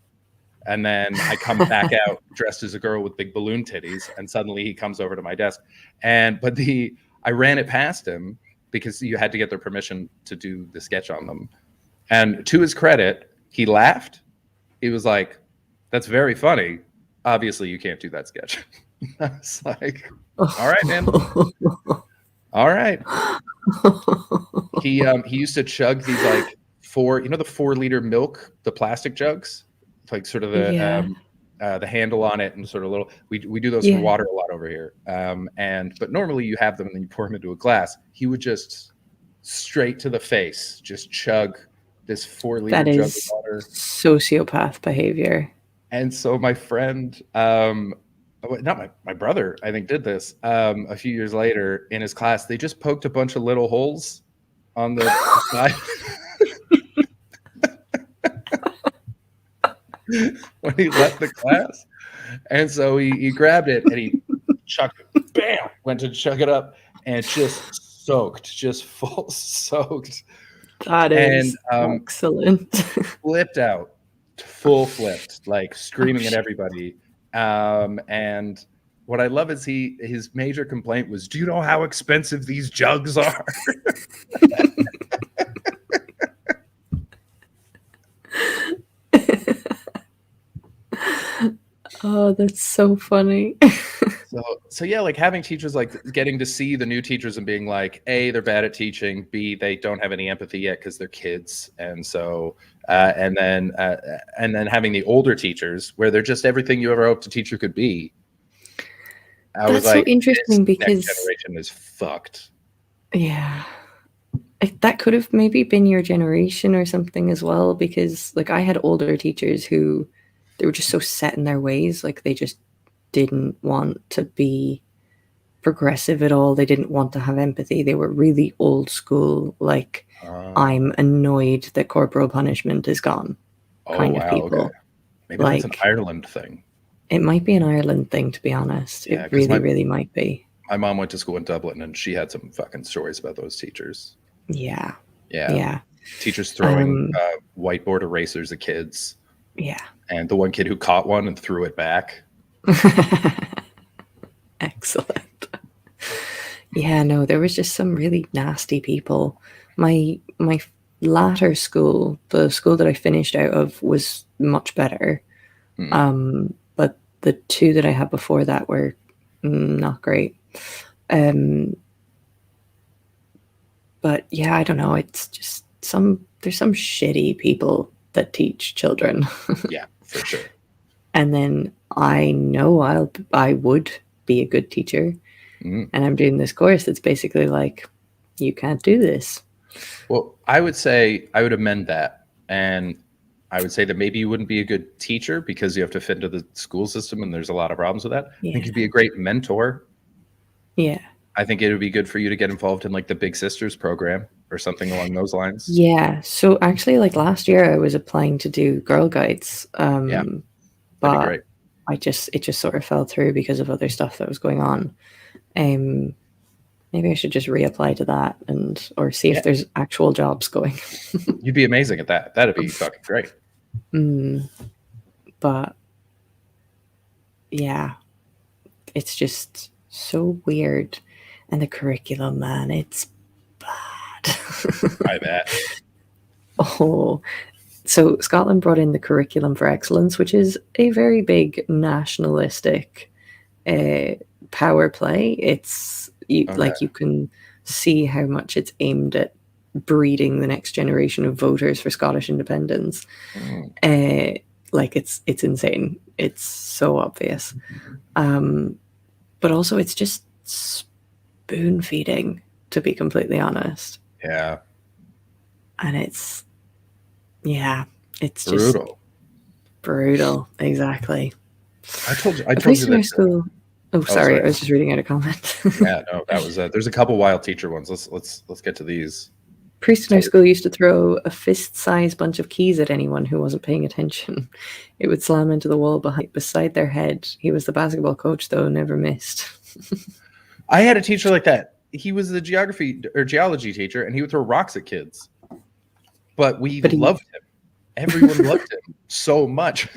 And then I come back out dressed as a girl with big balloon titties. And suddenly he comes over to my desk. But I ran it past him because you had to get their permission to do the sketch on them. And to his credit, he laughed. He was like, "That's very funny. Obviously, you can't do that sketch." I was like, all right, man. All right. He used to chug these like the 4-liter milk, the plastic jugs, like sort of the handle on it and sort of little. We do those for water a lot over here. But normally you have them and then you pour them into a glass. He would just straight to the face, just chug this 4-liter jug of water. Sociopath behavior. And so my friend, not my brother, I think did this a few years later in his class. They just poked a bunch of little holes on the side when he left the class. And so he grabbed it and he chucked it bam, went to chug it up, and just soaked, just full soaked. That is excellent. Flipped out, full flipped, like screaming at shit. everybody. And what I love is his major complaint was, "Do you know how expensive these jugs are?" Oh, that's so funny. So yeah, like having teachers, like getting to see the new teachers and being like, A, they're bad at teaching, B, they don't have any empathy yet because they're kids, and so and then having the older teachers where they're just everything you ever hoped a teacher could be. That's so interesting because next generation is fucked. Yeah. That could have maybe been your generation or something as well, because like I had older teachers who they were just so set in their ways, like they just didn't want to be progressive at all. They didn't want to have empathy. They were really old school, like I'm annoyed that corporal punishment is gone kind of people. Okay. Maybe that's an Ireland thing. It might be an Ireland thing, to be honest. Yeah, it really, really might be. My mom went to school in Dublin, and she had some fucking stories about those teachers. Yeah. Yeah. Teachers throwing whiteboard erasers at kids. Yeah. And the one kid who caught one and threw it back. Excellent. Yeah, no, there was just some really nasty people. My latter school, the school that I finished out of, was much better. But the two that I had before that were not great. But yeah, I don't know. It's just there's some shitty people that teach children. Yeah, for sure. And then I know I would be a good teacher. And I'm doing this course that's basically like, you can't do this. Well, I would say I would amend that. And I would say that maybe you wouldn't be a good teacher because you have to fit into the school system and there's a lot of problems with that. Yeah. I think you'd be a great mentor. Yeah. I think it would be good for you to get involved in like the Big Sisters program or something along those lines. Yeah. So actually, like last year I was applying to do Girl Guides. Yeah. But great. it just sort of fell through because of other stuff that was going on. Maybe I should just reapply to that or see if there's actual jobs going. You'd be amazing at that. That'd be fucking great. But yeah, it's just so weird. And the curriculum, man, it's bad. I bet. Oh, so Scotland brought in the Curriculum for Excellence, which is a very big nationalistic power play. It's like you can see how much it's aimed at breeding the next generation of voters for Scottish independence. Like it's insane. It's so obvious. But also it's just spoon feeding, to be completely honest. Yeah. And it's just brutal. Brutal, exactly. I told you that school. Oh, sorry, I was just reading out a comment. Yeah, no, that was there's a couple wild teacher ones. Let's get to these. Priest in our school used to throw a fist-sized bunch of keys at anyone who wasn't paying attention. It would slam into the wall beside their head. He was the basketball coach, though, never missed. I had a teacher like that. He was the geology teacher, and he would throw rocks at kids. But he loved him. Everyone loved him so much.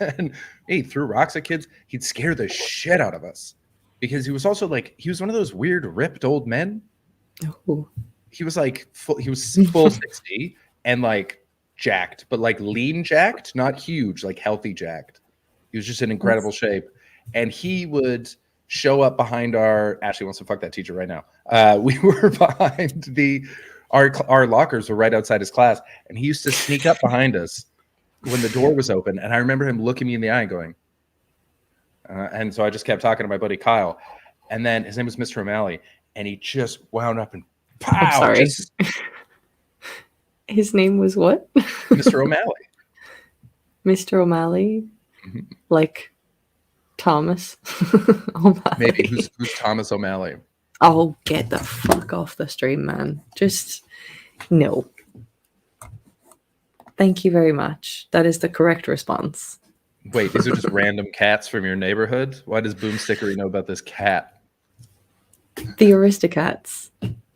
And he threw rocks at kids. He'd scare the shit out of us because he was also like, he was one of those weird ripped old men. Oh. He was like, he was full 60 and like jacked, but like lean jacked, not huge, like healthy jacked. He was just in incredible shape. And he would show up behind Ashley wants to fuck that teacher right now. We were behind our lockers were right outside his class. And he used to sneak up behind us when the door was open. And I remember him looking me in the eye and going, and so I just kept talking to my buddy Kyle. And then his name was Mr. O'Malley. And he just wound up and pow. I'm sorry. His name was what? Mr. O'Malley. Mr. O'Malley? Mm-hmm. Like Thomas O'Malley. Maybe. Who's Thomas O'Malley? Oh, get the fuck off the stream, man. Just no. Thank you very much. That is the correct response. Wait, these are just random cats from your neighborhood? Why does Boom Stickery know about this cat? The Aristocats.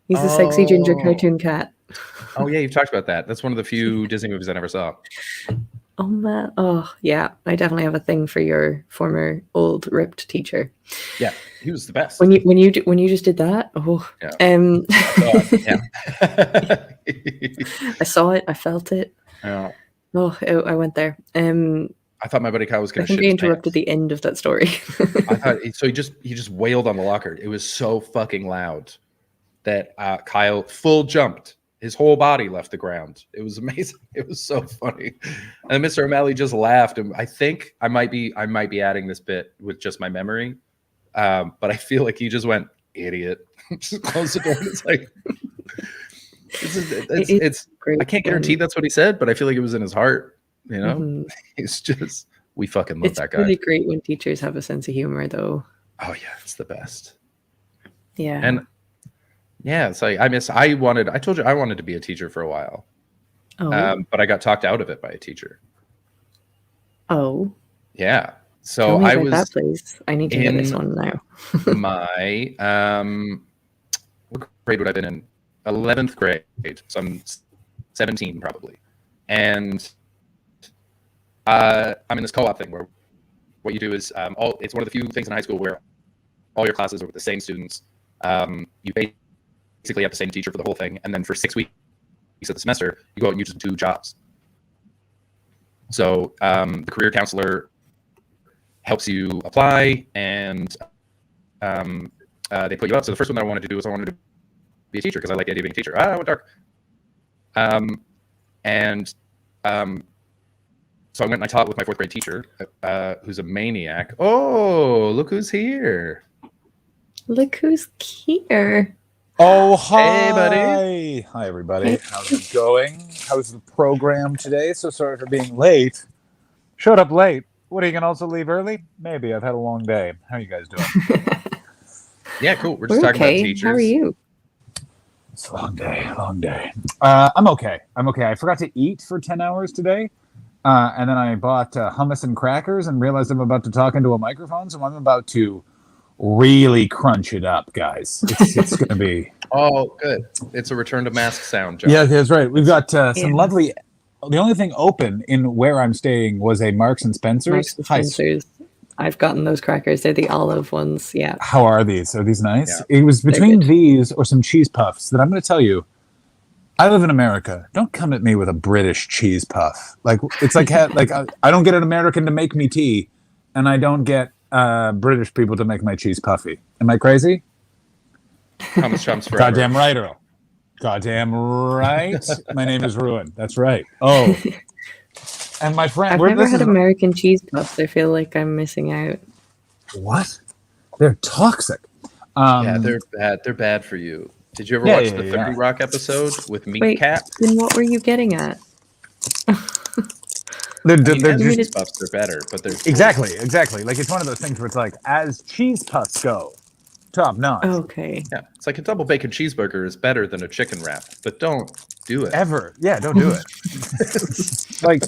He's a sexy ginger cartoon cat. Oh yeah, you've talked about that. That's one of the few Disney movies I never saw. Oh man. Oh yeah. I definitely have a thing for your former old ripped teacher. Yeah, he was the best. When you just did that, I saw it, I felt it. Yeah. Oh, I went there. I thought my buddy Kyle was going I to think shit I his interrupted the end of that story. I thought so. He just wailed on the locker. It was so fucking loud that Kyle full jumped. His whole body left the ground. It was amazing. It was so funny. And Mr. O'Malley just laughed. And I think I might be adding this bit with just my memory, but I feel like he just went idiot. Just closed the door. And it's like it's I can't guarantee that's what he said, but I feel like it was in his heart. You know, it's just we fucking love that guy. It's really great when teachers have a sense of humor, though. Oh yeah, it's the best. Yeah. And yeah, it's like I told you I wanted to be a teacher for a while. Oh. But I got talked out of it by a teacher. Oh. Yeah. So Tell me I about was that, please. I need to hear this one now. my what grade would I have been in? 11th grade. So I'm 17 probably. And I'm in this co-op thing where what you do is it's one of the few things in high school where all your classes are with the same students. You basically have the same teacher for the whole thing, and then for 6 weeks of the semester, you go out and you just do jobs. So the career counselor helps you apply, and they put you up. So the first one that I wanted to do was I wanted to be a teacher because I like the idea of being a teacher. I went dark. So I went and I taught with my 4th grade teacher, who's a maniac. Oh, look who's here. Look who's here. Oh, hi. Hey, buddy. Hi, everybody. How's it going? How's the program today? So sorry for being late. Showed up late. What, are you going to also leave early? Maybe. I've had a long day. How are you guys doing? Yeah, cool. We're just talking about teachers. How are you? It's a long day. I'm okay. I forgot to eat for 10 hours today. And then I bought hummus and crackers and realized I'm about to talk into a microphone. So I'm about to really crunch it up, guys. It's going to be... Oh, good. It's a return to mask sound, John. Yeah, that's right. We've got some lovely... The only thing open in where I'm staying was a Marks and Spencer's. Marks and Spencer's. I've gotten those crackers. They're the olive ones. Yeah. How are these? Are these nice? Yeah. It was between these or some cheese puffs that I'm going to tell you. I live in America. Don't come at me with a British cheese puff. Like it's like I don't get an American to make me tea, and I don't get British people to make my cheese puffy. Am I crazy? Hummus chumps forever. Goddamn right, Earl. Goddamn right. My name is Ruin. That's right. Oh, and my friend. I've never had American cheese puffs. I feel like I'm missing out. What? They're toxic. Yeah, they're bad. They're bad for you. Did you ever watch the 30 Rock episode with Meat Cat? Then what were you getting at? They're cheese puffs. They're better, but they're exactly. Like it's one of those things where it's like, as cheese puffs go, top notch. Okay. Yeah, it's like a double bacon cheeseburger is better than a chicken wrap, but don't do it ever. Yeah, don't do it. Like,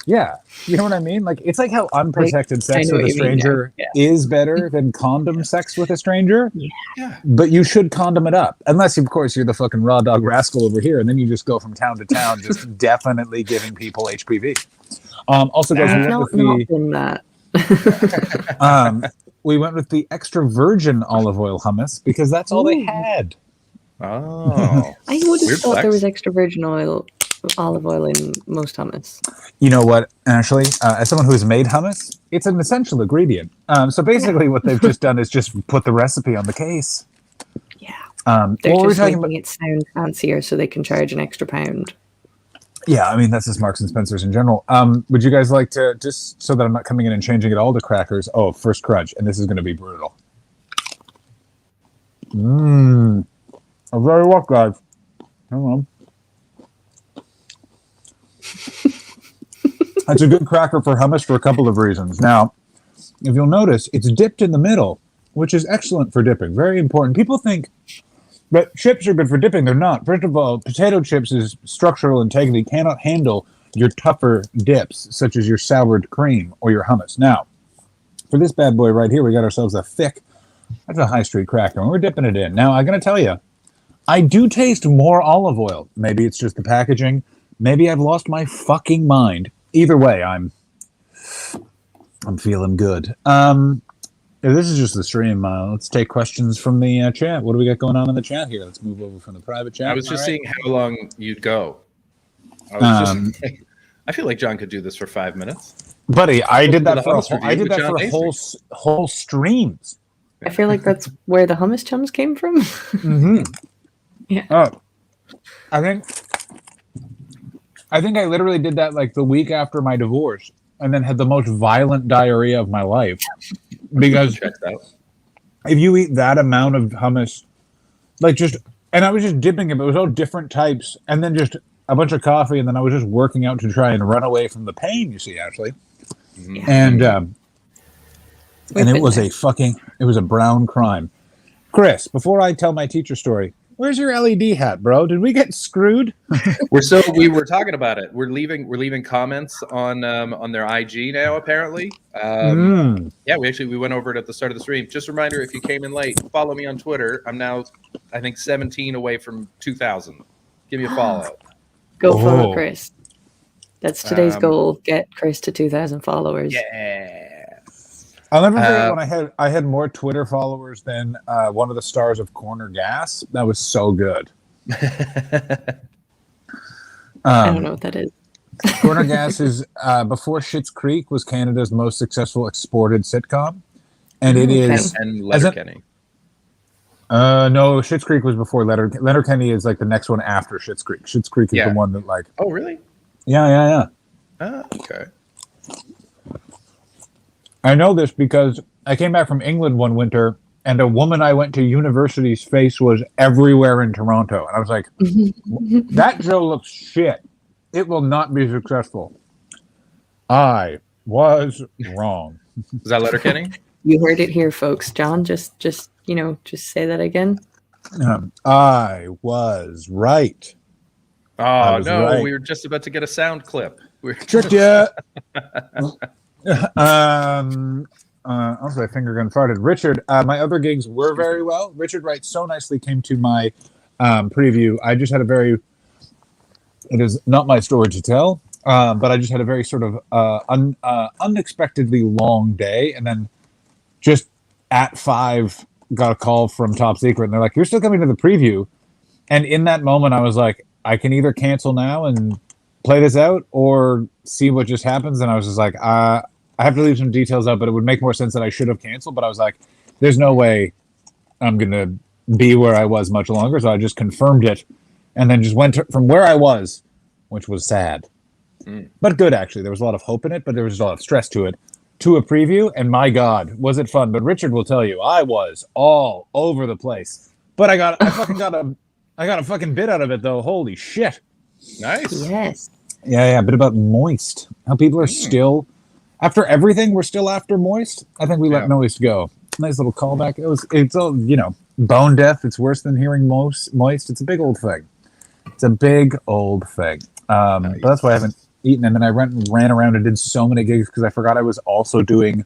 yeah, you know what I mean? Like it's like how unprotected sex with a stranger is better than condom sex with a stranger. Yeah. But you should condom it up, unless of course you're the fucking raw dog rascal over here, and then you just go from town to town, just definitely giving people HPV. Also, guys, we went with the extra virgin olive oil hummus because that's all they had. Oh, I would have thought there was extra virgin olive oil in most hummus. You know what, Ashley? As someone who's made hummus, it's an essential ingredient. So basically what they've just done is just put the recipe on the case. Yeah. They're just making it sound fancier so they can charge an extra pound. Yeah, I mean, that's just Marks and Spencer's in general. Would you guys like to, just so that I'm not coming in and changing it all to crackers? Oh, first crunch, and this is going to be brutal. I'm very well, guys. Hang on. That's a good cracker for hummus for a couple of reasons. Now, if you'll notice, it's dipped in the middle, which is excellent for dipping. Very important. People think that chips are good for dipping. They're not. First of all, potato chips' structural integrity cannot handle your tougher dips, such as your soured cream or your hummus. Now, for this bad boy right here, we got ourselves a thick That's a high street cracker. And we're dipping it in. Now, I'm going to tell you, I do taste more olive oil. Maybe it's just the packaging. Maybe I've lost my fucking mind. Either way, I'm feeling good. This is just the stream. Let's take questions from the chat. What do we got going on in the chat here? Let's move over from the private chat. I was just seeing how long you'd go. I feel like John could do this for 5 minutes. Buddy, I did that for whole streams. I feel like that's where the hummus chums came from. Mm-hmm. Yeah. Oh, I think I literally did that like the week after my divorce, and then had the most violent diarrhea of my life. Because if you eat that amount of hummus, and I was just dipping it, but it was all different types, and then just a bunch of coffee, and then I was just working out to try and run away from the pain. You see, Ashley, and it was a brown crime. Chris, before I tell my teacher story, where's your LED hat, bro? Did we get screwed? We were talking about it. We're leaving comments on their IG now, apparently. Yeah, we went over it at the start of the stream. Just a reminder, if you came in late, follow me on Twitter. I'm now, I think, 17 away from 2,000. Give me a follow. Go follow Chris. That's today's goal. Get Chris to 2,000 followers. Yeah. I'll never forget when I had more Twitter followers than one of the stars of Corner Gas. That was so good. I don't know what that is. Corner Gas is before Schitt's Creek was Canada's most successful exported sitcom, and it is and Letterkenny. No, Schitt's Creek was before Letterkenny is like the next one after Schitt's Creek. Schitt's Creek is the one that like. Oh really? Yeah. Okay. I know this because I came back from England one winter, and a woman I went to university's face was everywhere in Toronto. And I was like, that show looks shit. It will not be successful. I was wrong. Is that Letterkenny? You heard it here, folks. John, just say that again. I was right. Oh, no, right. We were just about to get a sound clip. Tricked you. Also, my finger gun farted. Richard, my other gigs were very well. Richard writes, so nicely came to my preview. I just had it is not my story to tell, but I just had a very sort of unexpectedly long day. And then just at 5, got a call from Top Secret, and they're like, you're still coming to the preview. And in that moment, I was like, I can either cancel now and play this out or see what just happens. And I was just like, I have to leave some details out, but it would make more sense that I should have canceled. But I was like, there's no way I'm going to be where I was much longer. So I just confirmed it and then just went from where I was, which was sad, but good. Actually, there was a lot of hope in it, but there was a lot of stress to it, to a preview. And my God, was it fun? But Richard will tell you, I was all over the place, but I got a fucking bit out of it though. Holy shit. Nice. Yes. Yeah. A bit about Moist. How people are still, after everything, we're still after Moist. I think we let Moist go. Nice little callback. It's all, bone deaf. It's worse than hearing Moist. It's a big old thing. Nice. But that's why I haven't eaten. And then I ran around and did so many gigs because I forgot I was also doing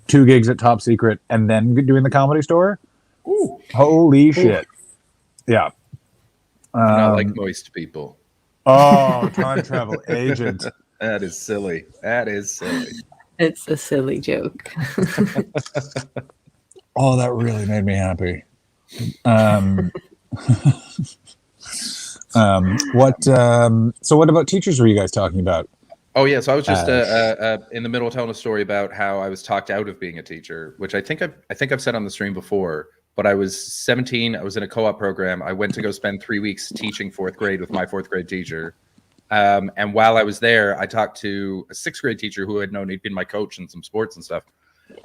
2 gigs at Top Secret and then doing the Comedy Store. Ooh. Holy shit. Yeah. Not like Moist people. Oh, time travel agent. That is silly. It's a silly joke. Oh, that really made me happy. So what about teachers were you guys talking about? Oh yeah, so I was just in the middle of telling a story about how I was talked out of being a teacher, which I think I've said on the stream before. But I was 17. I was in a co-op program. I went to go spend 3 weeks teaching 4th grade with my 4th grade teacher. And while I was there, I talked to a 6th grade teacher who had known he'd been my coach in some sports and stuff.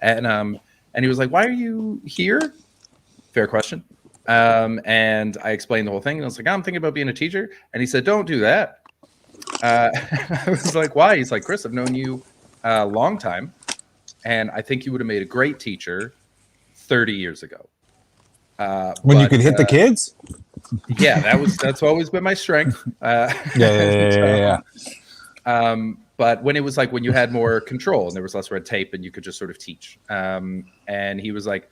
And he was like, "Why are you here?" Fair question. And I explained the whole thing. And I was like, "I'm thinking about being a teacher." And he said, "Don't do that." I was like, "Why?" He's like, "Chris, I've known you a long time. And I think you would have made a great teacher 30 years ago. When you could hit the kids? Yeah, that's always been my strength. Yeah. But when it was like when you had more control and there was less red tape and you could just sort of teach. And he was like,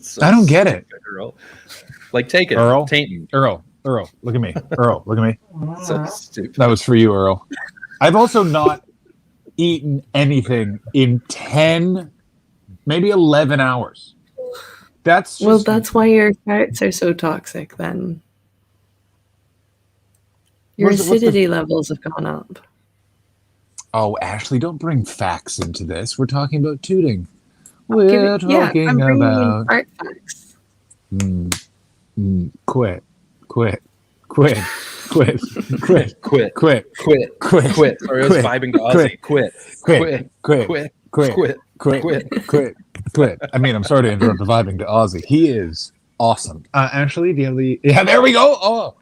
So I don't get it. Earl. Like, take it. Earl. Tainton. Earl. Look at me. Earl, look at me. So stupid. That was for you, Earl. I've also not eaten anything in 10, maybe 11 hours. That's just, that's why your farts are so toxic then. Your acidity levels have gone up. Oh, Ashley, don't bring facts into this. We're talking about tooting. We're talking I'm bringing in about fart facts. Quit. Sorry, I was vibing to Ozzy. Quit. I mean, I'm sorry to interrupt the vibing to Ozzy. He is awesome. Ashley, do you have the... Yeah, there we go. Oh,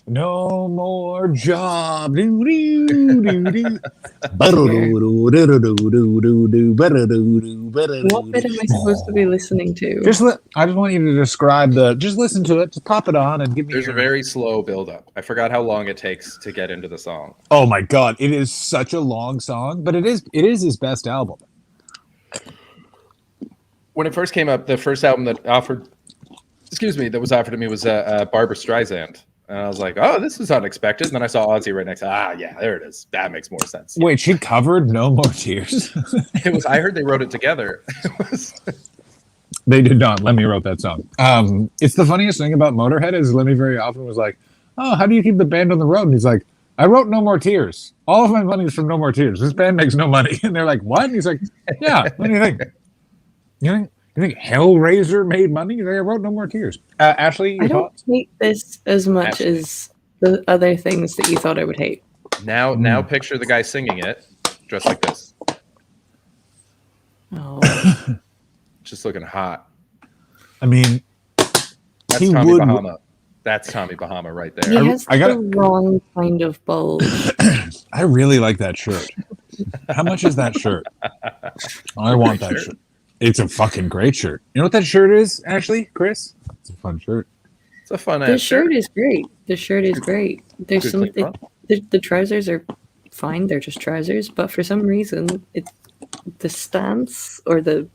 no more job. What bit am I supposed to be listening to? I just want you to describe just listen to it, just pop it on and give me There's a very slow build-up. I forgot how long it takes to get into the song. Oh my God, it is such a long song, but it is his best album. When it first came up, the first album that was offered to me was Barbra Streisand. And I was like, oh, this is unexpected. And then I saw Ozzy right next. Yeah, there it is. That makes more sense. Wait, she covered No More Tears? I heard they wrote it together. They did not. Lemmy wrote that song. It's the funniest thing about Motorhead is Lemmy very often was like, oh, how do you keep the band on the road? And he's like, I wrote No More Tears. All of my money is from No More Tears. This band makes no money. And they're like, what? And he's like, yeah, what do you think? You think Hellraiser made money? They wrote No More Tears. Ashley, your I don't thoughts? hate this as much as the other things that you thought I would hate. Now picture the guy singing it dressed like this. Oh. Just looking hot. I mean, that's Tommy Bahama. That's Tommy Bahama right there. He has the wrong kind of bulge. I really like that shirt. How much is that shirt? I want that shirt. It's a fucking great shirt. You know what that shirt is, Ashley, Chris? It's a fun shirt. It's a fun The shirt is great. The shirt is great. There's Good something. click, The trousers are fine. They're just trousers. But for some reason, it's the stance or there's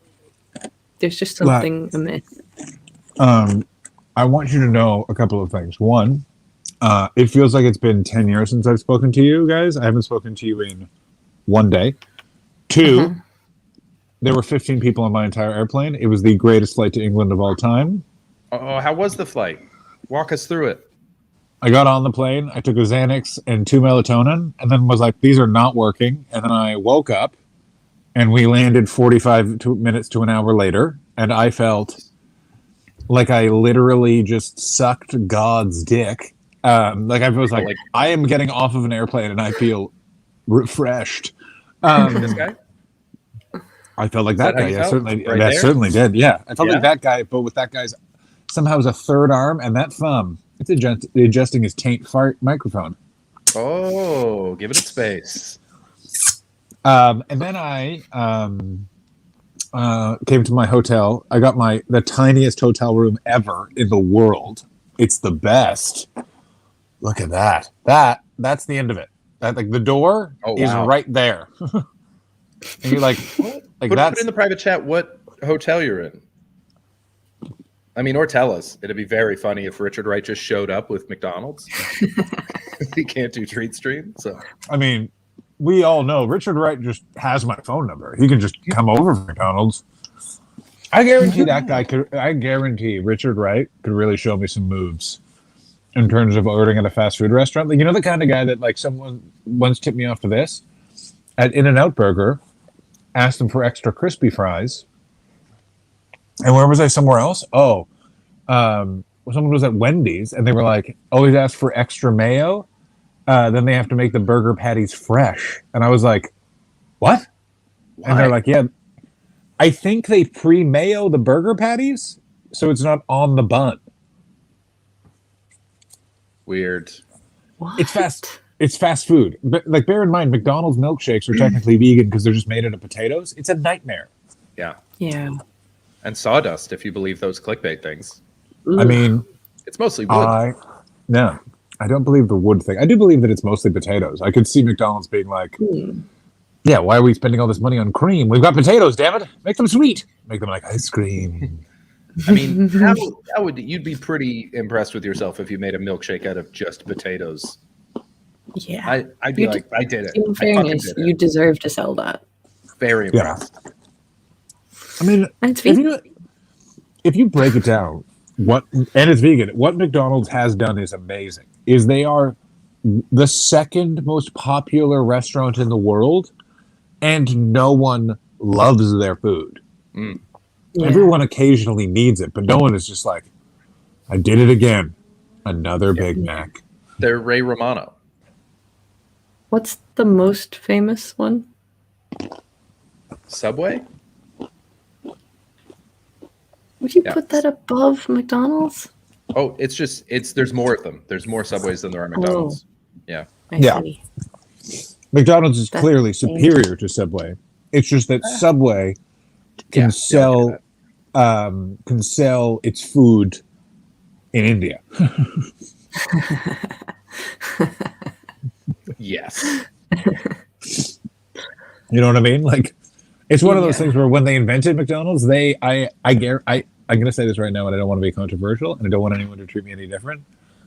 just something amiss. I want you to know a couple of things. One, it feels like it's been 10 years since I've spoken to you guys. I haven't spoken to you in one day. Two, there were 15 people on my entire airplane. It was the greatest flight to England of all time. Oh, how was the flight? Walk us through it. I got on the plane. I took a Xanax and 2 melatonin and then was like, these are not working. And then I woke up and we landed 45 minutes to an hour later. And I felt like I literally just sucked God's dick. Like I was like, I am getting off of an airplane and I feel refreshed. This guy? I felt like that guy. Yeah, certainly. Right that there? certainly did. Yeah, I felt like that guy, but with that guy's somehow is a third arm and that thumb. It's adjusting his taint fart microphone. Oh, give it a space. And then I came to my hotel. I got the tiniest hotel room ever in the world. It's the best. Look at that. That's the end of it. That like the door is right there. And you're like, put it in the private chat what hotel you're in. I mean, or tell us. It'd be very funny if Richard Wright just showed up with McDonald's. He can't do treat stream. So I mean, we all know Richard Wright just has my phone number. He can just come over for McDonald's. I guarantee that guy could. I guarantee Richard Wright could really show me some moves in terms of ordering at a fast food restaurant. Like, you know, the kind of guy that like someone once tipped me off to this at In-N-Out Burger. Asked them for extra crispy fries. And where was I? Somewhere else? Oh, someone was at Wendy's and they were like, always ask for extra mayo. Then they have to make the burger patties fresh. And I was like, what? Why? And they're like, yeah, I think they pre-mayo the burger patties so it's not on the bun. Weird. What? It's fast food. But like, bear in mind, McDonald's milkshakes are technically vegan because they're just made out of potatoes. It's a nightmare. Yeah. Yeah. And sawdust, if you believe those clickbait things. I mean, it's mostly wood. No, I don't believe the wood thing. I do believe that it's mostly potatoes. I could see McDonald's being like, yeah, why are we spending all this money on cream? We've got potatoes, damn it. Make them sweet. Make them like ice cream. I mean, how would you'd be pretty impressed with yourself if you made a milkshake out of just potatoes? Yeah. I'd be like, I did it. In fairness, you deserve to sell that. Very impressed. I mean, if you break it down, and it's vegan, what McDonald's has done is amazing. Is they are the second most popular restaurant in the world, and no one loves their food. Yeah. Everyone occasionally needs it, but no one is just like, I did it again. Another Big Mac. They're Ray Romano. What's the most famous one? Subway? Would you put that above McDonald's? Oh, there's more of them. There's more Subways than there are McDonald's. Yeah. I see. McDonald's is clearly superior to Subway. It's just that Subway can sell its food in India. Yes. You know what I mean? Like, it's one of those things where when they invented McDonald's, I'm going to say this right now, and I don't want to be controversial, and I don't want anyone to treat me any different.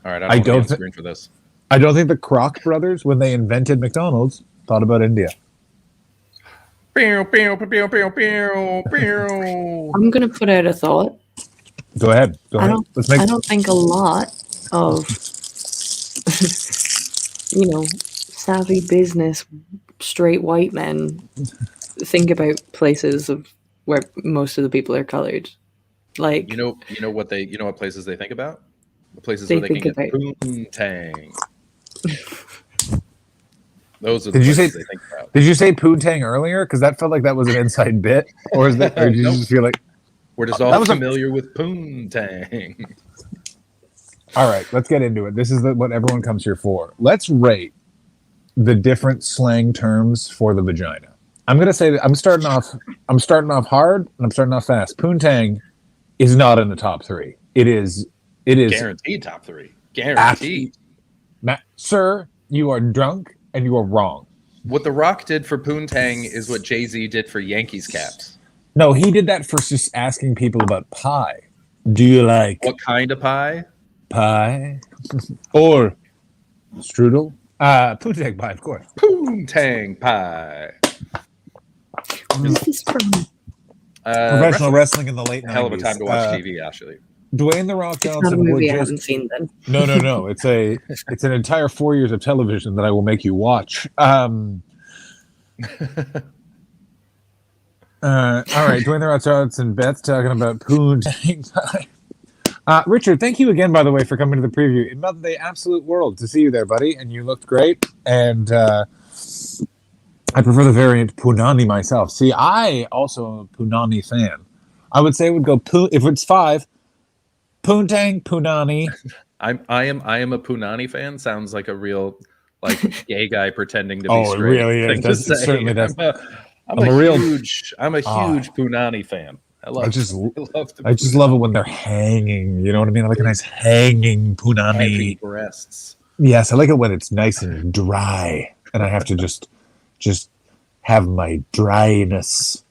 All right, I don't screen for this. I don't think the Kroc brothers, when they invented McDonald's, thought about India. I'm going to put out a thought. Go ahead. I don't think a lot of, savvy business, straight white men think about places where most of the people are colored. Like, you know what places they think about? The places They where they can think get poontang. Those are Did the you places say? they think about. Did you say poontang earlier? Because that felt like that was an inside bit, or is that? Or did you just feel like We're just all familiar with poontang? All right, let's get into it. This is what everyone comes here for. Let's rate the different slang terms for the vagina. I'm gonna say that I'm starting off hard and I'm starting off fast. Poontang is not in the top 3. It is Guaranteed top 3. Guaranteed. Sir, you are drunk and you are wrong. What The Rock did for poontang is what Jay-Z did for Yankees caps. No, he did that for just asking people about pie. Do you like what kind of pie? Pie or strudel? Poontang pie, of course. Poontang pie. Where's this from? Professional wrestling in the late 90s. Hell of a time to watch TV, actually. Dwayne The Rock It's not a Johnson would movie I just haven't seen then. No. It's an entire 4 years of television that I will make you watch. All right, Dwayne The Rock Johnson, Beth talking about poontang pie. Richard, thank you again, by the way, for coming to the preview. It meant the absolute world to see you there, buddy, and you looked great. And I prefer the variant punani myself. See, I also am a punani fan. I would say it would go if it's 5. Poontang, punani. I am a punani fan. Sounds like a real gay guy pretending to be straight. Oh, it really is. It certainly does. I'm a huge punani fan. I just love it when they're hanging. You know what I mean? I like a nice hanging punani. Heavy breasts. Yes, I like it when it's nice and dry, and I have to just have my dryness.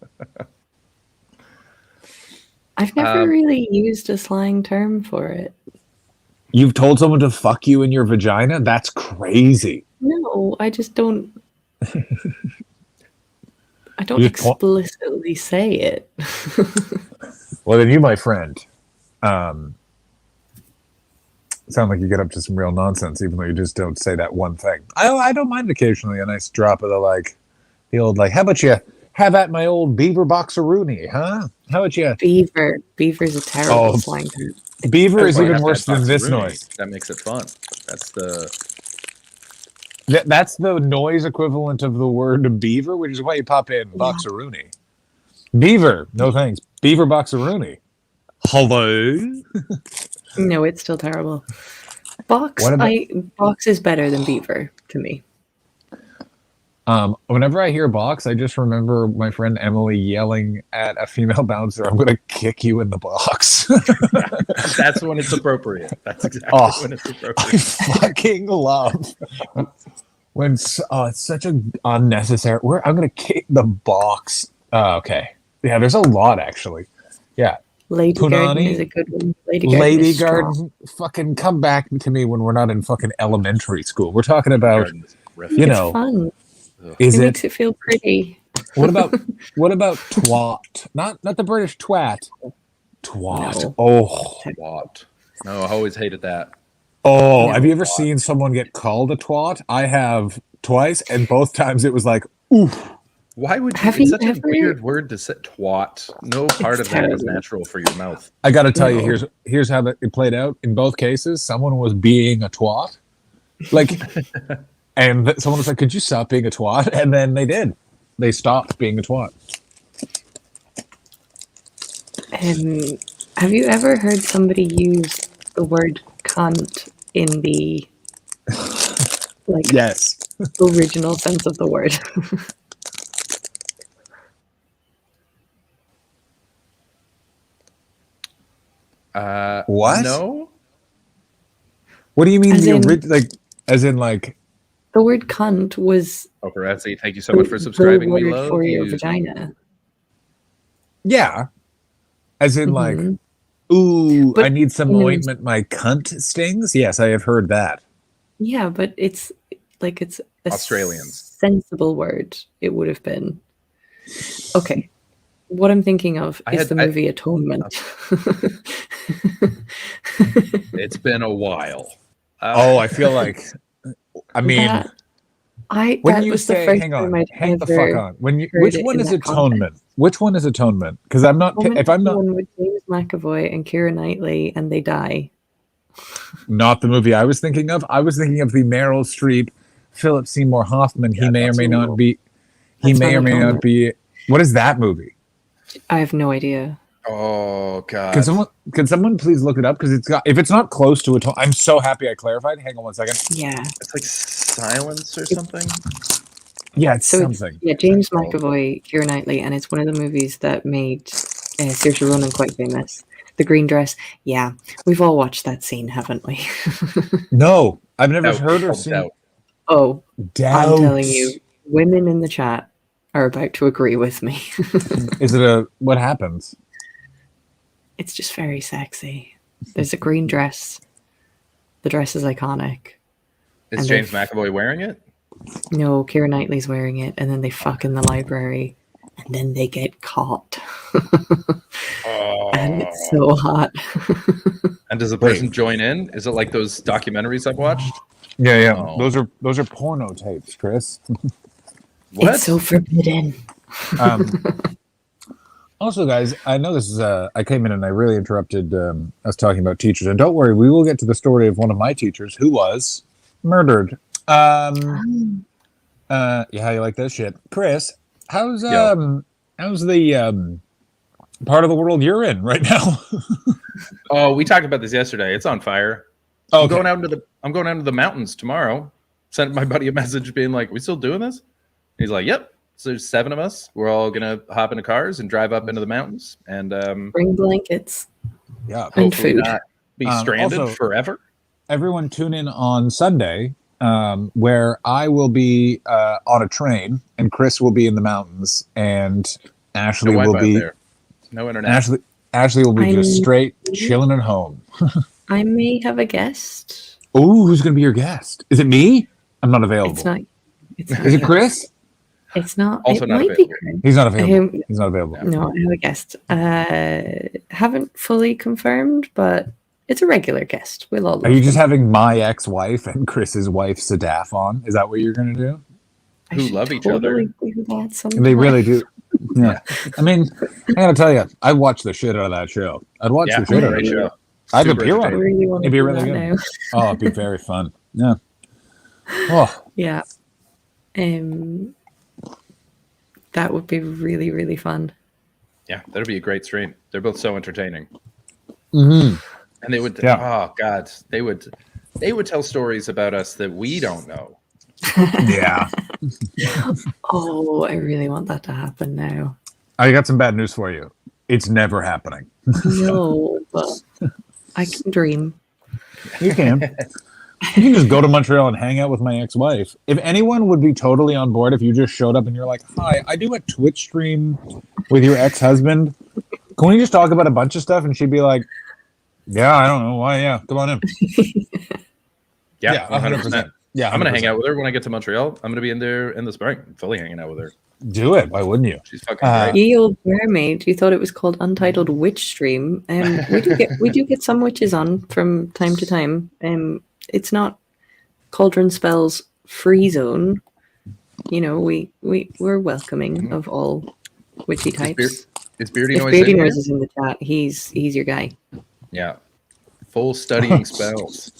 I've never really used a slang term for it. You've told someone to fuck you in your vagina? That's crazy. No, I just don't. I don't explicitly say it. Well, then you, my friend, sound like you get up to some real nonsense, even though you just don't say that one thing. I don't mind occasionally a nice drop of the old how about you have at my old beaver boxeroonie, huh? How about you? Beaver. Beaver's a terrible slang term. Beaver is even worse than this noise. That makes it fun. That's the noise equivalent of the word beaver, which is why you pop in boxeroonie. Beaver, no thanks. Beaver boxeroonie. Hello. No, it's still terrible. Box is better than beaver to me. Whenever I hear box, I just remember my friend Emily yelling at a female bouncer, "I'm going to kick you in the box." That's when it's appropriate. That's exactly when it's appropriate. I fucking love when it's such an unnecessary. I'm going to kick the box. Okay, yeah, there's a lot actually. Yeah, Lady Garden Punani? is a good one. Lady Garden. Lady is strong. Garden, fucking come back to me when we're not in fucking elementary school. We're talking about, you It's know, fun. is it it? makes it feel pretty. What about twat? Not the British twat. Twat. No. Oh, Twat. No, I always hated that. oh. No. Have you ever seen someone get called a twat? I have twice, and both times it was like, oof. Why would you? Have It's you such a ever- weird word to say. Twat. No part It's of that is terrible. natural for your mouth. I got to tell you, No. here's how it played out. In both cases, someone was being a twat, like, and someone was like, "Could you stop being a twat?" And then they did. They stopped being a twat. Have you ever heard somebody use the word cunt in the like Yes. original sense of the word? What? No. What do you mean? As in- As in, like, The word cunt was Oh, Parazzi, thank you so much for subscribing. the We word love for your you. vagina. yeah, as in, like, Mhm. ooh, But I need some in an- ointment. My cunt stings. Yes, I have heard that. Yeah, but it's like it's a Australians. sensible word. It would have been. Okay. What I'm thinking of is the movie Atonement. It's been a while. Oh, I feel like, I mean, That- when that you was the say, first hang time on, I'd hang the fuck ever on. When you, heard which it one in is that atonement? context. Which one is atonement? Because I'm not. Atonement If I'm is the not, one with James McAvoy and Keira Knightley, and they die. not the movie I was thinking of. I was thinking of the Meryl Streep, Philip Seymour Hoffman. He may or may not be. He That's may not or may not Atonement. be. What is that movie? I have no idea. Oh God. Can someone please look it up? Because it's got. If it's not close to atonement, I'm so happy I clarified. Hang on one second. Yeah. It's like Silence or something. Yeah, it's So something. James McAvoy, Keira Knightley, and it's one of the movies that made Saoirse Ronan quite famous. The green dress. Yeah, we've all watched that scene, haven't we? No, I've never Doubt. heard or Called seen. Doubt. Oh, I'm telling Doubts. you, women in the chat are about to agree with me. Is it a what happens? It's just very sexy. There's a green dress. The dress is iconic. Is And James they- McAvoy wearing it? No, Keira Knightley's wearing it, and then they fuck in the library, and then they get caught. And it's so hot. And does the person join in? Is it like those documentaries I've watched? Yeah, yeah. Oh. Those are porno tapes, Chris. What? It's so forbidden. Also, guys, I know this is. I came in and I really interrupted us talking about teachers, and don't worry, we will get to the story of one of my teachers who was murdered. Yeah, how you like that shit, Chris? How's the part of the world you're in right now? Oh, we talked about this yesterday. It's on fire. Okay. I'm going out into the mountains tomorrow. Sent my buddy a message being like, "We still doing this?" He's like, "Yep." So there's 7 of us. We're all gonna hop into cars and drive up into the mountains and Bring blankets. Yeah, And hopefully food. not be stranded also- forever. Everyone tune in on Sunday, where I will be on a train, and Chris will be in the mountains, and Ashley No will Wi-Fi be there. No internet. Ashley will be just I'm- straight chilling at home. I may have a guest. Oh, who's gonna be your guest? Is it me? I'm not available. It's not. It's not Is it Chris? It's not. Also it not might be available. Chris. He's not available. Um, He's not available. No, I have a guest. Haven't fully confirmed, but it's a regular guest. We'll all. Are you love just them. having my ex-wife and Chris's wife Sadaf on? Is that what you're gonna do? I Who should love each other. totally do that sometime. They really do. Yeah. I mean, I gotta tell you, I watched the shit out of that show. I'd watch Yeah, the shit out of great it. show. I'd Super appear on I it. entertaining. really want to It'd be do really that good. now. Oh, it'd be very fun. Yeah. Oh, Yeah. That would be really, really fun. Yeah, that'd be a great stream. They're both so entertaining. mhm. And they would Yeah. oh God, they would tell stories about us that we don't know. Yeah. Oh, I really want that to happen now. I got some bad news for you. It's never happening. No, but I can dream. You can. You can just go to Montreal and hang out with my ex-wife. If anyone would be totally on board if you just showed up and you're like, "Hi, I do a Twitch stream with your ex-husband. Can we just talk about a bunch of stuff? And she'd be like, yeah, I don't know why. Yeah, come on in. Yeah, 100%. Yeah, I'm gonna 100%. hang out with her when I get to Montreal. I'm gonna be in there in the spring, fully hanging out with her. Do it. Why wouldn't you? She's fucking great. Ye old mermaid, you thought it was called Untitled Witch Stream. We do get some witches on from time to time. It's not Cauldron Spells free zone. You know, we're welcoming of all witchy types. Is Beardy If Noise Beardy in Noise here? is in the chat, he's your guy. Yeah. Full studying spells.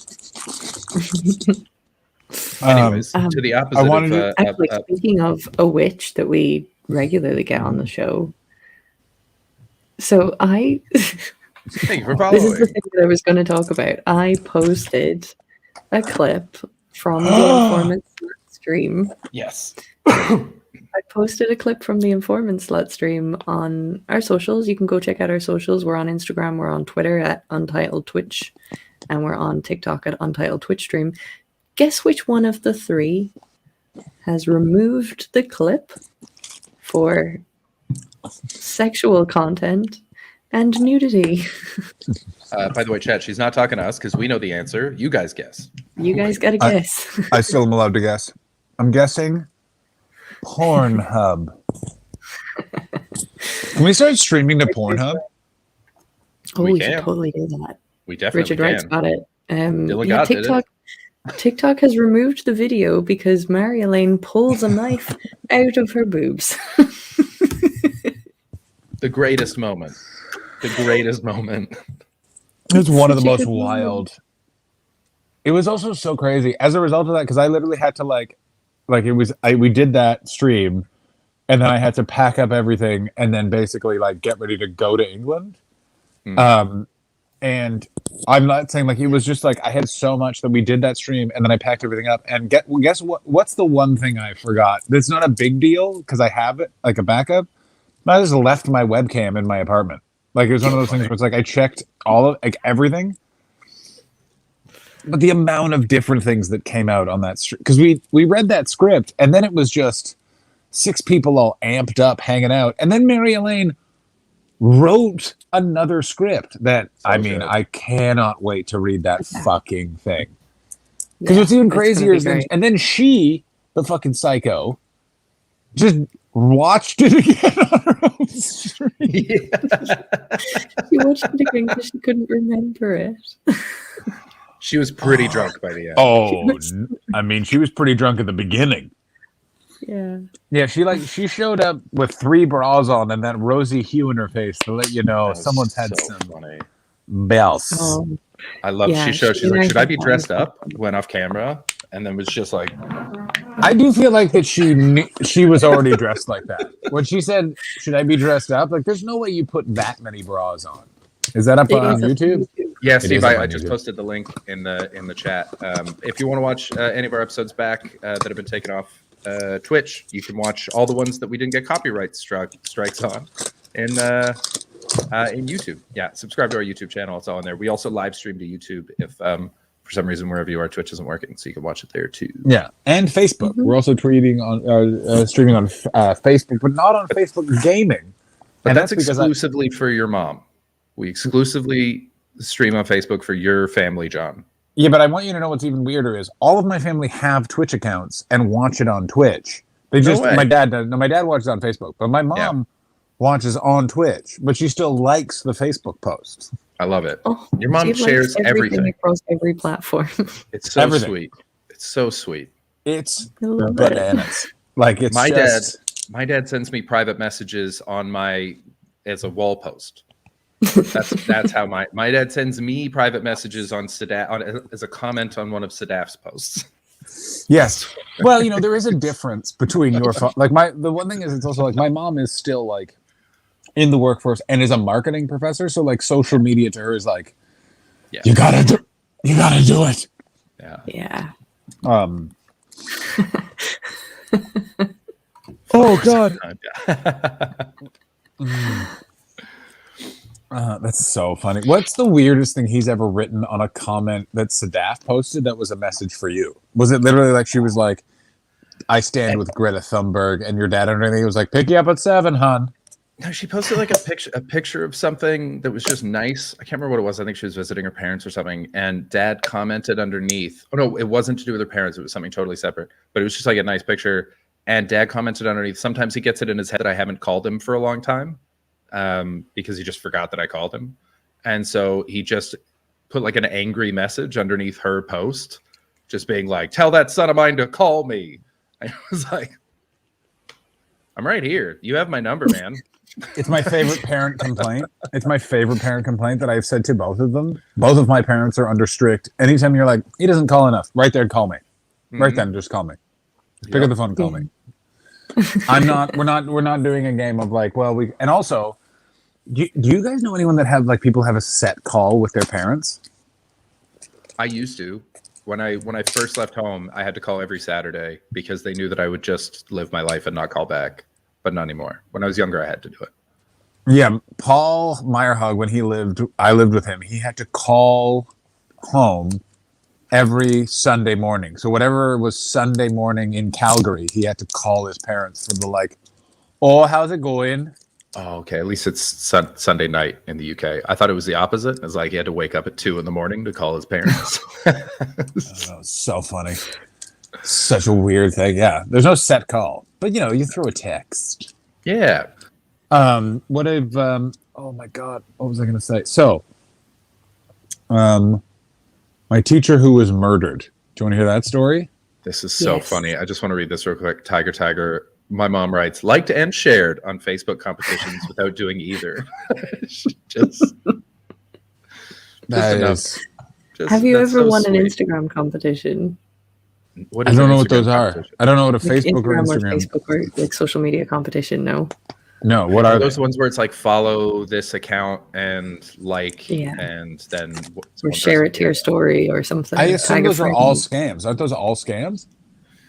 Anyways, to the opposite actually, speaking of a witch that we regularly get on the show. So Thank you for this is the following. thing that I was going to talk about. I posted a clip from the Informant stream. Yes. I posted a clip from the Informant Slut stream on our socials. You can go check out our socials. We're on Instagram, we're on Twitter at Untitled Twitch, and we're on TikTok at Untitled Twitch Stream. Guess which one of the three has removed the clip for sexual content and nudity? By the way, chat, she's not talking to us because we know the answer. You guys guess. You guys got to guess. I still am allowed to guess. I'm guessing Pornhub. Can we start streaming to Pornhub? Oh, We we can. should totally do that. We definitely Richard Wright's can. got it. Dylan Yeah, Gott did it. TikTok has removed the video because Mary Elaine pulls a knife out of her boobs. The greatest moment. The greatest moment. It's one of the Such a most good moment. wild. It was also so crazy as a result of that because I literally had to we did that stream, and then I had to pack up everything and then basically like get ready to go to England. And I'm not saying like it was just like I had so much that we did that stream and then I packed everything up and guess what's the one thing I forgot? It's not a big deal because I have it like a backup. I just left my webcam in my apartment. Like it was one of those things where it's like I checked all of like everything. But the amount of different things that came out on that stream because we read that script and then it was just 6 people all amped up hanging out and then Mary Elaine wrote another script that I cannot wait to read that fucking thing because what's even crazier is and then she, the fucking psycho, just watched it again on her own stream. She watched it again because she couldn't remember it. She was pretty drunk by the end. Oh, I mean, she was pretty drunk at the beginning. Yeah. Yeah, she showed up with 3 bras on and that rosy hue in her face to let you know someone's had some bells. I love Yeah, she's like, she should I be knows dressed up? Went off camera and then was just like I do feel like that she was already dressed like that. When she said, should I be dressed up? Like, there's no way you put that many bras on. Is that up on YouTube? Yeah, It Steve, is up I on just YouTube. posted the link in the chat. If you want to watch any of our episodes back that have been taken off Twitch, you can watch all the ones that we didn't get copyright strikes on in YouTube. Yeah, subscribe to our YouTube channel. It's all in there. We also live stream to YouTube if for some reason wherever you are, Twitch isn't working, so you can watch it there too. Yeah, and Facebook. We're also streaming on Facebook, but not on Facebook Gaming. But And that's because exclusively for your mom. We exclusively stream on Facebook for your family, John. Yeah, but I want you to know what's even weirder is all of my family have Twitch accounts and watch it on Twitch. They just way. my dad watches on Facebook, but my mom watches on Twitch, but she still likes the Facebook posts. I love it. Oh, Your mom she likes shares everything. across every platform. It's so Everything. sweet. It's so sweet. It's I love it. bananas. Like it's my dad sends me private messages on as a wall post. That's how my dad sends me private messages on Sadaf as a comment on one of Sadaf's posts. Yes. Well, there is a difference between your the one thing is it's also like my mom is still like in the workforce and is a marketing professor, so like social media to her is like you gotta do it. Yeah. Oh God. That's so funny. What's the weirdest thing he's ever written on a comment that Sadaf posted that was a message for you? Was it literally like she was like, I stand with Greta Thunberg, and your dad underneath was like, pick you up at 7, hon? No, she posted like a picture of something that was just nice. I can't remember what it was. I think she was visiting her parents or something. And dad commented underneath. Oh no, it wasn't to do with her parents. It was something totally separate. But it was just like a nice picture. And dad commented underneath. Sometimes he gets it in his head that I haven't called him for a long time, because he just forgot that I called him. And so he just put like an angry message underneath her post, just being like, "Tell that son of mine to call me." I was like, "I'm right here. You have my number, man." It's my favorite parent complaint. It's my favorite parent complaint that I've said to both of them. Both of my parents are under strict. Anytime you're like, he doesn't call enough, right there, call me. Right then, just call me. Pick up the phone, call me. We're not doing a game of like, well, and also, do you guys know anyone that have like people have a set call with their parents? I used to. When I first left home, I had to call every Saturday because they knew that I would just live my life and not call back. But not anymore. When I was younger, I had to do it. Yeah, Paul Meyerhog, when I lived with him, he had to call home every Sunday morning. So whatever was Sunday morning in Calgary, he had to call his parents for the like, "Oh, how's it going?" Oh, okay. At least it's Sunday night in the UK. I thought it was the opposite. It was like he had to wake up at 2 a.m. to call his parents. That was so funny. Such a weird thing. Yeah, there's no set call, but you throw a text. Yeah. Oh my God, what was I going to say? So, my teacher who was murdered. Do you want to hear that story? This is so funny. I just want to read this real quick. Tiger. My mom writes, liked and shared on Facebook competitions without doing either. Have you ever won an Instagram competition? I don't know what those are. I don't know what a Facebook or Instagram. Facebook or like social media competition. No. What are those ones where it's like follow this account and like, and then or share it to your story or something. I assume those are all scams. Aren't those all scams?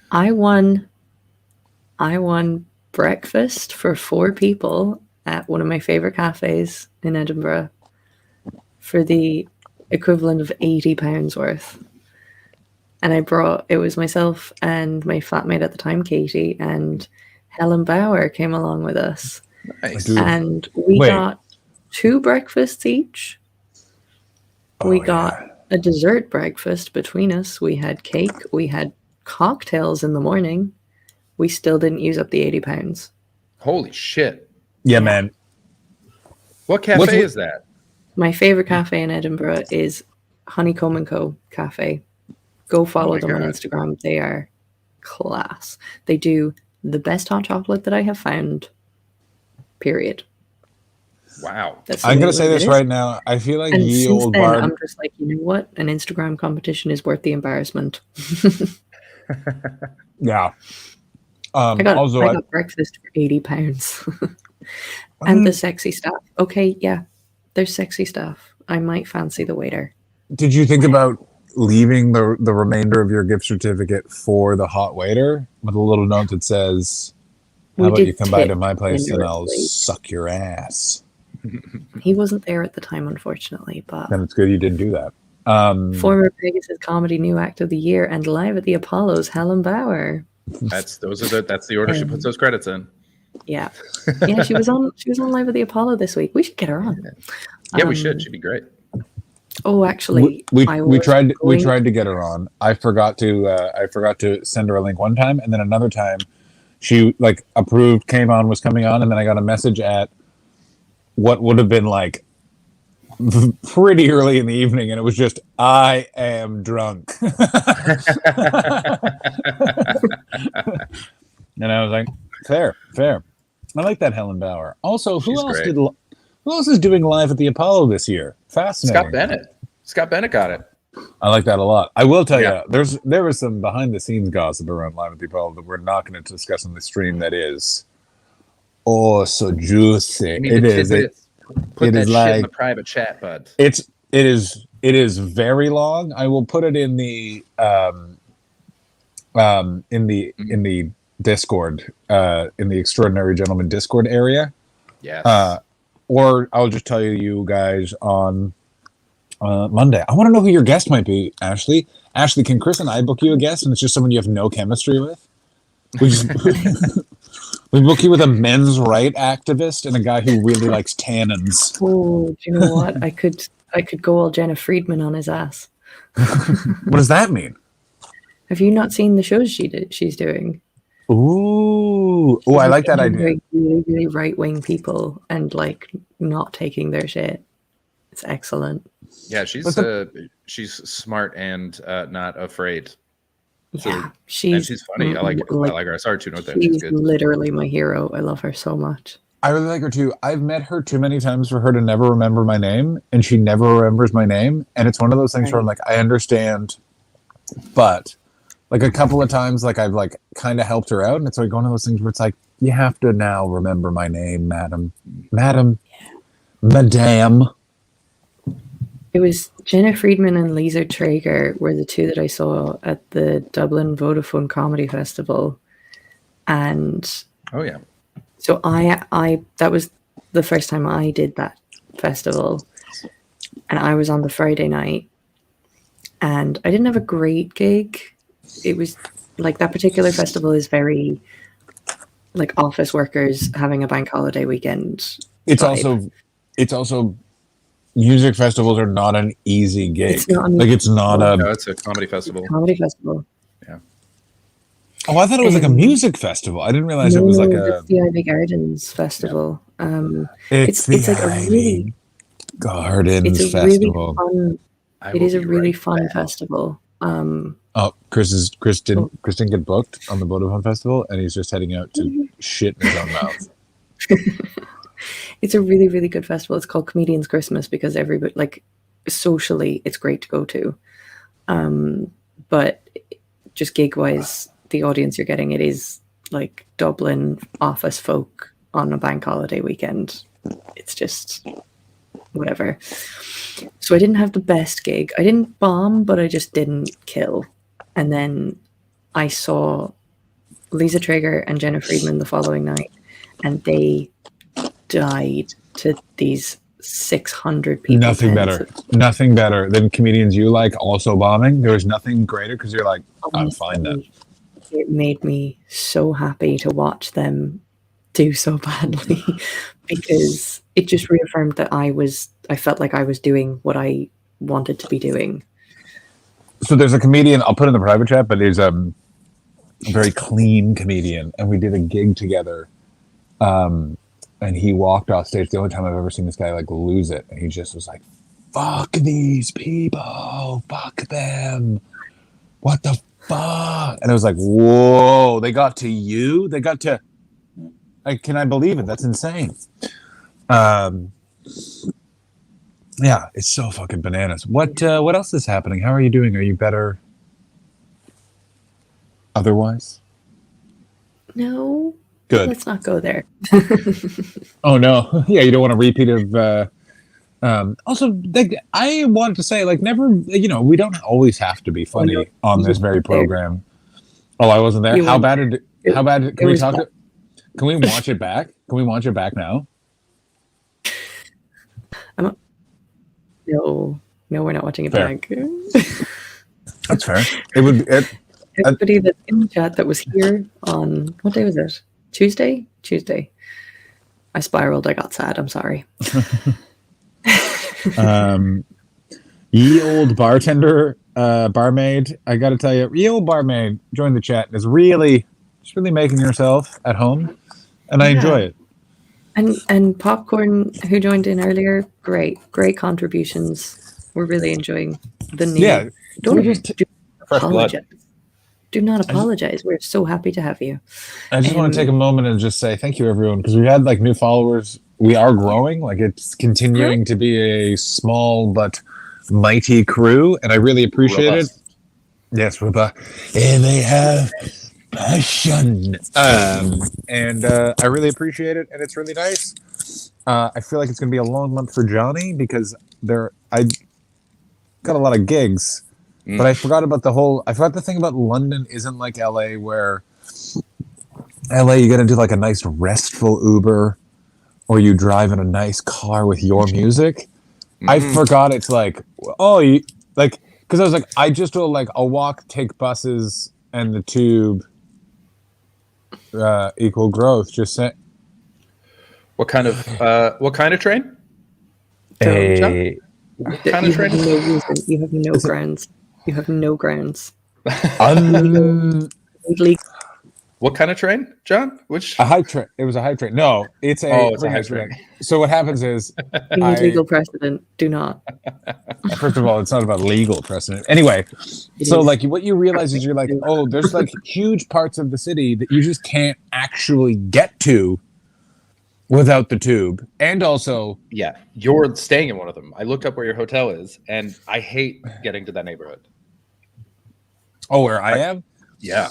I won breakfast for 4 people at one of my favorite cafes in Edinburgh for the equivalent of £80 worth. And it was myself and my flatmate at the time, Katie, and Helen Bauer came along with us. Nice. And we got 2 breakfasts each. We got a dessert breakfast between us. We had cake. We had cocktails in the morning. We still didn't use up the £80. Holy shit. Yeah, man. What cafe is that? My favorite cafe in Edinburgh is Honeycomb & Co. Cafe. Go follow them on Instagram. They are class. They do the best hot chocolate that I have found, period. Wow. I'm going to say this right now. I feel like ye old bar. I'm just like, you know what? An Instagram competition is worth the embarrassment. Yeah. I got breakfast for £80. And the sexy stuff. Okay, yeah. There's sexy stuff. I might fancy the waiter. Did you think about leaving the remainder of your gift certificate for the hot waiter with a little note that says, "How about you come by to my place and I'll suck your ass"? He wasn't there at the time, unfortunately, but then it's good you didn't do that. Former Pegasus Comedy New Act of the Year and live at the Apollo's, Helen Bauer. That's the order she puts those credits in. Yeah, she was on live at the Apollo this week. We should get her on. Yeah, we should. She'd be great. Oh, actually, we tried to get her on. I forgot to send her a link one time, and then another time she like approved, came on, was coming on, and then I got a message at what would have been like pretty early in the evening, and it was just, "I am drunk." And I was like, fair. I like that Helen Bauer. Also, who else is doing live at the Apollo this year? Fascinating. Scott Bennett got it. I like that a lot. I will tell you, there was some behind the scenes gossip around live at the Apollo that we're not going to discuss on the stream. That is, so juicy. It is. Put that shit in the private chat, bud. It is very long. I will put it in the Discord, in the Extraordinary Gentleman Discord area. Yes. Or I'll just tell you guys on Monday. I want to know who your guest might be, Ashley. Ashley, can Chris and I book you a guest, and it's just someone you have no chemistry with? We book you with a men's right activist and a guy who really likes tannins. Oh, do you know what? I could go all Jenna Friedman on his ass. What does that mean? Have you not seen the shows she's doing? Ooh. Oh, I like that idea. Really, really right-wing people and like not taking their shit. It's excellent. Yeah, she's smart and not afraid. Yeah, she's funny. I like her. I saw her too. She's good. Literally my hero. I love her so much. I really like her too. I've met her too many times for her to never remember my name, and she never remembers my name. And it's one of those things where I'm like, I understand, but like a couple of times, like I've like kind of helped her out, and it's like one of those things where it's like, you have to now remember my name, madam, madam. It was Jenna Friedman and Lisa Traeger were the two that I saw at the Dublin Vodafone Comedy Festival, and oh yeah, so I that was the first time I did that festival, and I was on the Friday night, and I didn't have a great gig. It was like that particular festival is very like office workers having a bank holiday weekend. It's also music festivals are not an easy gig. It's not it's a comedy festival. Comedy festival. Yeah. Oh, I thought it was like a music festival. I didn't realize it was like a. It's the Ivy Gardens Festival. It's like a really Gardens Festival. Really fun. It is a really fun festival. Oh, Chris didn't get booked on the Vodafone Festival, and he's just heading out to shit in his own mouth. It's a really, really good festival. It's called Comedians Christmas because everybody, like, socially, it's great to go to. But just gig-wise, the audience you're getting, it is like Dublin office folk on a bank holiday weekend. It's just whatever. So I didn't have the best gig. I didn't bomb, but I just didn't kill. And then I saw Lisa Traeger and Jenna Friedman the following night, and they died to these 600 people. Nothing better than comedians you like also bombing. There was nothing greater because you're like, I'm fine then. It made me so happy to watch them do so badly because it just reaffirmed that I felt like I was doing what I wanted to be doing. So there's a comedian, I'll put in the private chat, but he's a very clean comedian, and we did a gig together. And he walked off stage. The only time I've ever seen this guy like lose it, and he just was like, "Fuck these people, fuck them, what the fuck?" And I was like, "Whoa, they got to you? They got to? Like, can I believe it? That's insane." Yeah, it's so fucking bananas. What else is happening? How are you doing? Are you better? Otherwise, no. Good. Let's not go there. Oh no! Yeah, you don't want a repeat of. Also, like, I wanted to say, like, never. We don't always have to be funny on this very program. Oh, I wasn't there. How bad? Can we talk? Can we watch it back? Can we watch it back now? No, we're not watching it back. That's fair. It would. Everybody that's in the chat that was here on what day was it? Tuesday. I spiraled. I got sad. I'm sorry. Ye old bartender, barmaid. I got to tell you, ye old barmaid joined the chat and is really making yourself at home, and I enjoy it. And Popcorn, who joined in earlier, great contributions. We're really enjoying the new. Yeah, don't just apologize. Do not apologize. We're so happy to have you. I just want to take a moment and just say thank you, everyone, because we had like new followers. We are growing. Like, it's continuing to be a small but mighty crew, and I really appreciate it. Yes, robust. And they have passion. And I really appreciate it, and it's really nice. I feel like it's going to be a long month for Johnny because I got a lot of gigs. But I forgot the thing about London isn't like LA, where LA you got to do like a nice restful Uber, or you drive in a nice car with your music. I forgot it's like, because I was like, I just will I'll walk, take buses and the tube, equal growth. Just say. What kind of train? A What kind of train? No reason. You have no grounds. You have no grounds. What kind of train, John? Which a hype train? It was a hype train. No, it's a. Oh, it's a hype train. So what happens is, You need legal precedent. Do not. First of all, it's not about legal precedent. Anyway, so like what you realize is you're like, oh, there's like huge parts of the city that you just can't actually get to without the tube. And also, yeah, you're staying in one of them. I looked up where your hotel is, and I hate getting to that neighborhood. Oh, where I am? Yeah.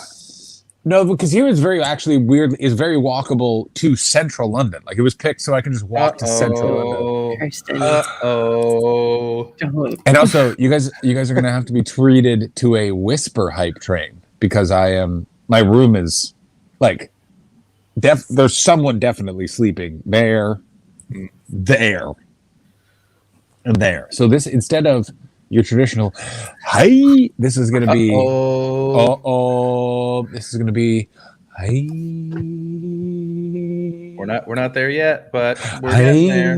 No, because here is very actually weird. Is very walkable to central London. Like it was picked so I can just walk to central London. And also, you guys are gonna have to be treated to a whisper hype train because my room is like there's someone definitely sleeping there, and there. So this, instead of your traditional hi, this is gonna be this is gonna be hi. We're not there yet, but we're getting there.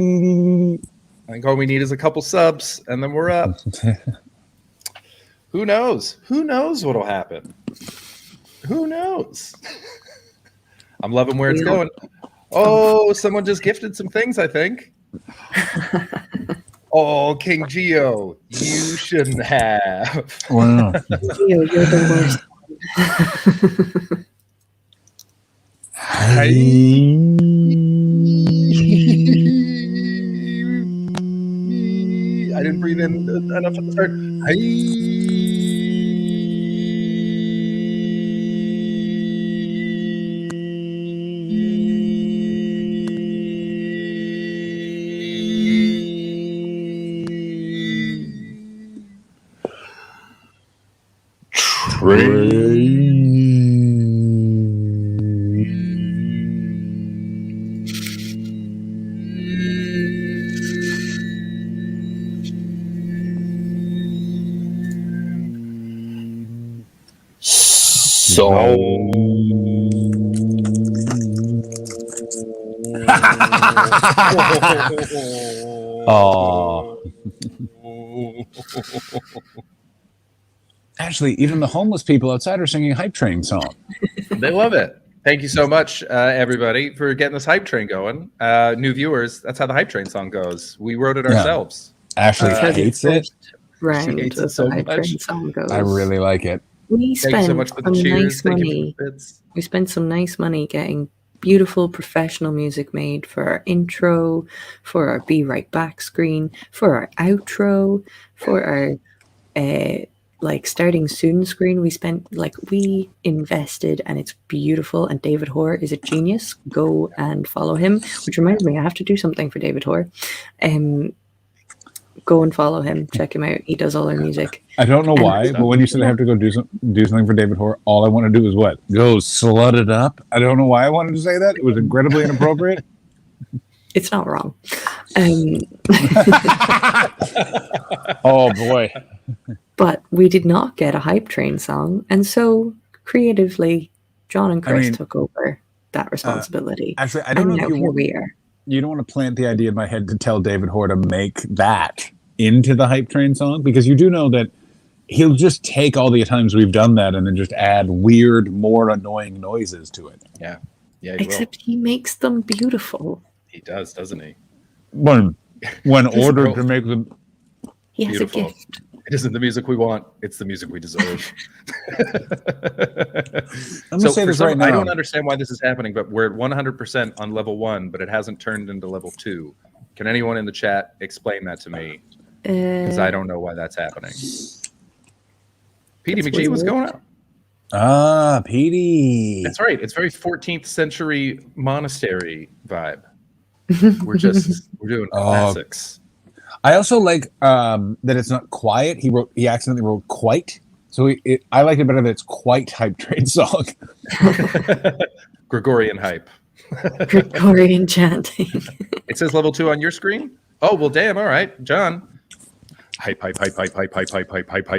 I think all we need is a couple subs, and then we're up. Who knows? Who knows what'll happen? Who knows? I'm loving where it's going. Oh, someone just gifted some things, I think. Oh, King Geo, you shouldn't have. Wow. Geo, you're the worst. I didn't breathe in enough at the start. Oh. Actually, even the homeless people outside are singing a hype train song. They love it. Thank you so much, everybody, for getting this hype train going. New viewers, that's how the hype train song goes. We wrote it ourselves. Ashley hates it. Round She hates of it so the hype much. train song goes. I really like it. We Thank you so spent much for the some cheers. nice Thank you money. for the bits. We spent some nice money getting beautiful professional music made for our intro, for our Be Right Back screen, for our outro, for our starting soon screen. We invested, and it's beautiful. And David Hoare is a genius. Go and follow him. Which reminds me, I have to do something for David Hoare. Go and follow him. Check him out. He does all our music. I don't know why, but when you said I have to go do something for David Hoare, all I want to do is what? Go slut it up. I don't know why I wanted to say that. It was incredibly inappropriate. It's not wrong. Oh boy. But we did not get a hype train song, and so creatively, John and Chris took over that responsibility. Actually, I don't know if we are. You don't want to plant the idea in my head to tell David Hoare to make that into the hype train song, because you do know that he'll just take all the times we've done that and then just add weird, more annoying noises to it. Yeah. Except he makes them beautiful. He does, doesn't he? When ordered to make them he has beautiful. A gift. It isn't the music we want, it's the music we deserve. I'm gonna say this right now. I don't understand why this is happening, but we're at 100% on level 1, but it hasn't turned into level 2. Can anyone in the chat explain that to me? Because I don't know why that's happening. Petey McGee, what's going on? Ah, Petey. That's right. It's very 14th century monastery vibe. We're doing classics. I also like that it's not quiet. He accidentally wrote quite. So I like it better that it's quite hype train song. Gregorian hype. Gregorian chanting. It says level 2 on your screen? Oh, well, damn. All right. John. Hype, hype, hype, hype, hype, hype, hype, hype, hype, hype, hype, hype, hype,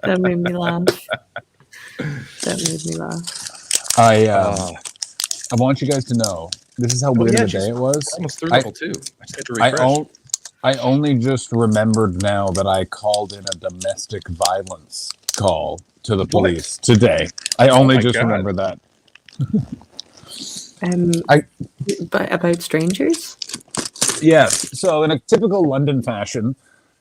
That made me laugh. That made me laugh. I want you guys to know this is how weird of a day it was. Almost through level 2. I just had to refresh. I only just remembered now that I called in a domestic violence call to the police today. I only just remembered that. About strangers? Yes. So in a typical London fashion,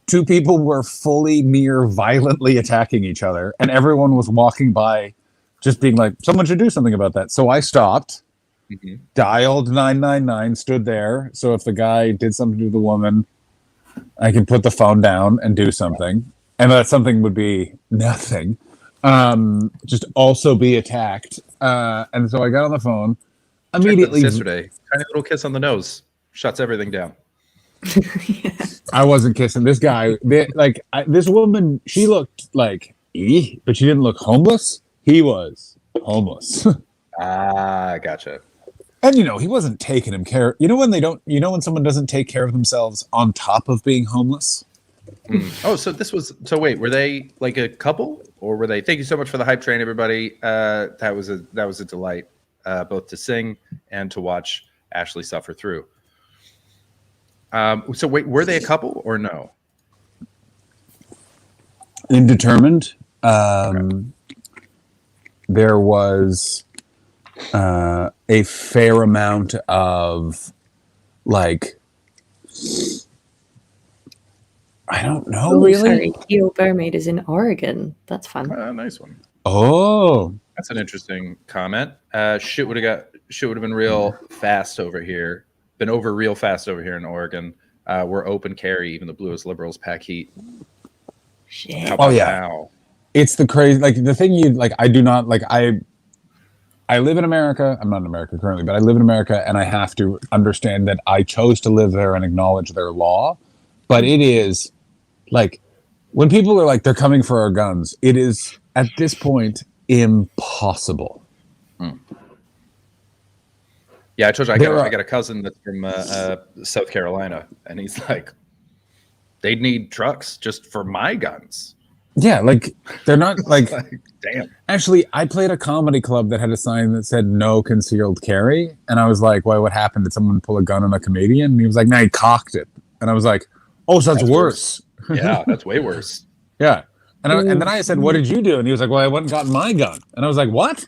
two people were fully near violently attacking each other, and everyone was walking by just being like, someone should do something about that. So I stopped, dialed 999, stood there. So if the guy did something to the woman, I could put the phone down and do something. And that something would be nothing. Just also be attacked. And so I got on the phone. Immediately. Yesterday, tiny little kiss on the nose shuts everything down. I wasn't kissing this guy. This woman, she looked like, but she didn't look homeless. He was homeless. Gotcha. And he wasn't taking him care. When someone doesn't take care of themselves on top of being homeless. Oh, so wait, were they like a couple, or were they? Thank you so much for the hype train, everybody. That was a delight, both to sing and to watch Ashley suffer through. So wait, were they a couple or no? Indetermined. There was a fair amount of I don't know, really. Sorry, Keel Barmaid is in Oregon. That's fun. Nice one. Oh, that's an interesting comment. Shit would have been real fast over here. Been over real fast over here in Oregon. We're open carry. Even the bluest liberals pack heat. Shit. Oh yeah. Now? It's the crazy. The thing I do not I live in America. I'm not in America currently, but I live in America, and I have to understand that I chose to live there and acknowledge their law. But it is when people are they're coming for our guns, it is at this point impossible. Yeah, I told you I got a cousin that's from South Carolina, and he's like, they'd need trucks just for my guns. Yeah, they're not damn. Actually, I played a comedy club that had a sign that said no concealed carry, and I was like, "Why? What happened? Did someone pull a gun on a comedian?" And he was like, "No, he cocked it." And I was like, "Oh, so that's worse." Yeah, that's way worse. Yeah, and then I said, "What did you do?" And he was like, "Well, I went and got my gun." And I was like, "What?"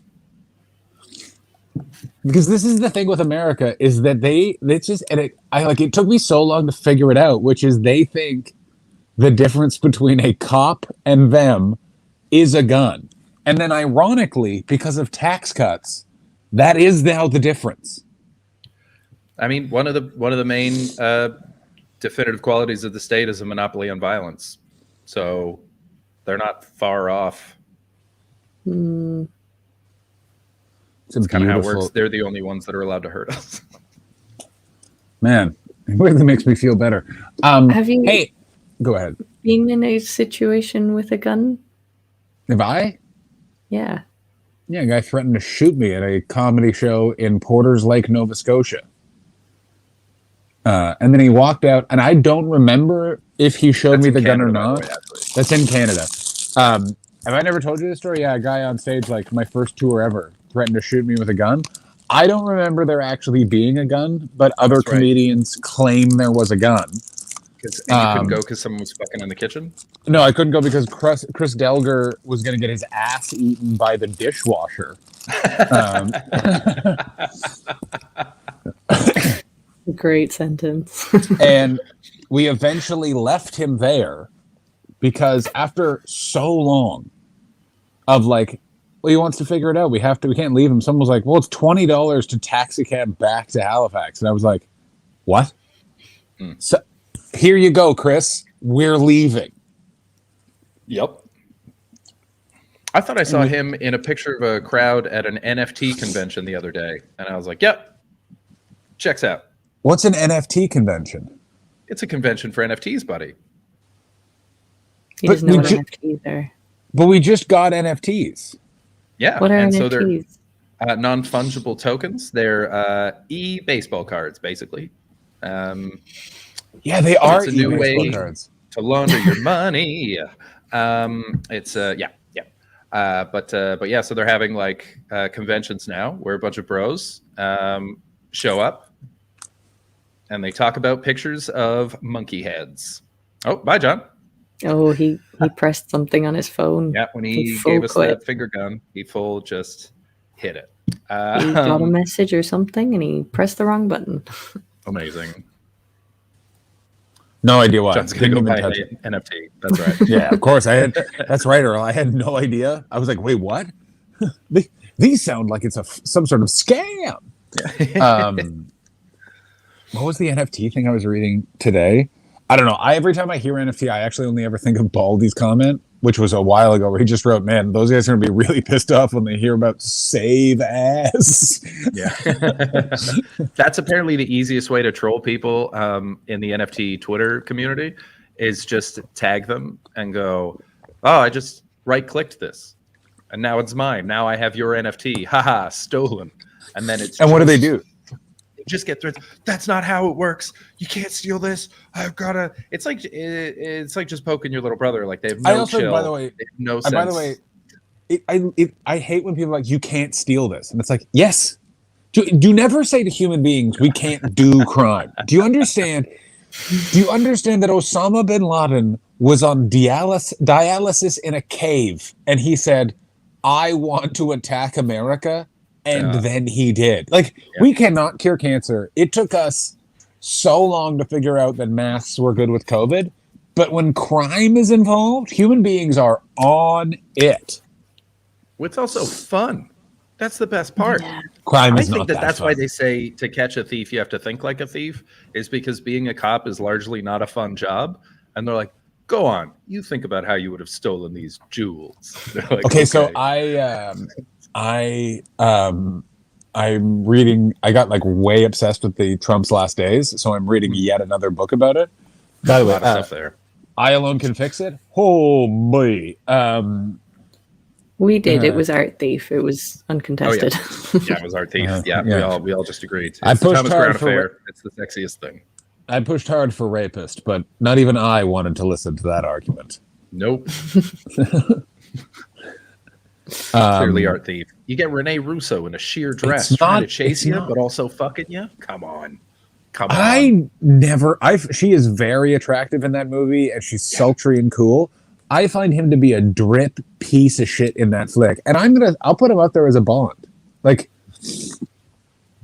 Because this is the thing with America is that it took me so long to figure it out, which is they think the difference between a cop and them is a gun. And then ironically, because of tax cuts, that is now the difference. I mean, one of the main definitive qualities of the state is a monopoly on violence. So they're not far off. It's kind of how it works. They're the only ones that are allowed to hurt us. Man, it really makes me feel better. Have you? Hey, go ahead. Been in a situation with a gun? Have I? Yeah. Yeah, a guy threatened to shoot me at a comedy show in Porters Lake, Nova Scotia. And then he walked out, and I don't remember if he showed me the gun or not. That's in Canada. Have I never told you this story? Yeah, a guy on stage, my first tour ever, threatened to shoot me with a gun. I don't remember there actually being a gun, but other comedians claim there was a gun. And you couldn't go because someone was fucking in the kitchen? No, I couldn't go because Chris Delger was going to get his ass eaten by the dishwasher. Great sentence. And we eventually left him there because after so long of like, well, he wants to figure it out. We can't leave him. Someone was like, well, it's $20 to taxi cab back to Halifax. And I was like, what? So here you go, Chris. We're leaving. Yep. I thought I saw him in a picture of a crowd at an NFT convention the other day. And I was like, yep, checks out. What's an NFT convention? It's a convention for NFTs, buddy. He doesn't know what NFTs are. But we just got NFTs. Yeah. What are and NFTs? so they're non-fungible tokens. They're e-baseball cards, basically. Yeah, they are. It's a new way cards to launder your money. It's but yeah. So they're having like conventions now where a bunch of bros show up and they talk about pictures of monkey heads. Oh, bye, John. Oh, he pressed something on his phone. Yeah, when he gave us that finger gun, he full just hit it. He got a message or something, and he pressed the wrong button. Amazing. No idea why. John's gonna go buy an NFT. That's right. Yeah, of course. That's right, Earl. I had no idea. I was like, wait, what? These sound like it's some sort of scam. What was the NFT thing I was reading today? I don't know. Every time I hear NFT, I actually only ever think of Baldy's comment, which was a while ago, where he just wrote, man, those guys are going to be really pissed off when they hear about save as. Yeah. That's apparently the easiest way to troll people in the NFT Twitter community is just tag them and go, oh, I just right-clicked this. And now it's mine. Now I have your NFT. Haha, stolen. And then it's what do they do? Just get threats. That's not how it works. You can't steal this. I've gotta. It's like just poking your little brother. Like they have no chill. By the way, they have no sense. By the way, I hate when people are like, you can't steal this, and it's like, yes. Do never say to human beings we can't do crime. Do you understand? Do you understand that Osama bin Laden was on dialysis in a cave, and he said, "I want to attack America." And then he did. We cannot cure cancer. It took us so long to figure out that masks were good with COVID. But when crime is involved, human beings are on it. It's also fun. That's the best part. Crime is I think not that's fun. why they say to catch a thief, you have to think like a thief, is because being a cop is largely not a fun job. And they're like, go on. You think about how you would have stolen these jewels. Like, okay, so I'm reading. I got like way obsessed with the Trump's last days, so I'm reading yet another book about it. By the way, a lot of stuff there. I Alone Can Fix It. Oh boy. We did. It was Art Thief. It was uncontested. Oh, yeah. It was Art Thief. We all just agreed. I pushed Thomas hard Crown for Affair. It's the sexiest thing. I pushed hard for Rapist, but not even I wanted to listen to that argument. Nope. Clearly Art Thief. You get Rene Russo in a sheer dress trying to chase you, but also fucking you. Come on. She is very attractive in that movie, and she's sultry and cool. I find him to be a drip piece of shit in that flick, and I'll put him out there as a Bond. Like,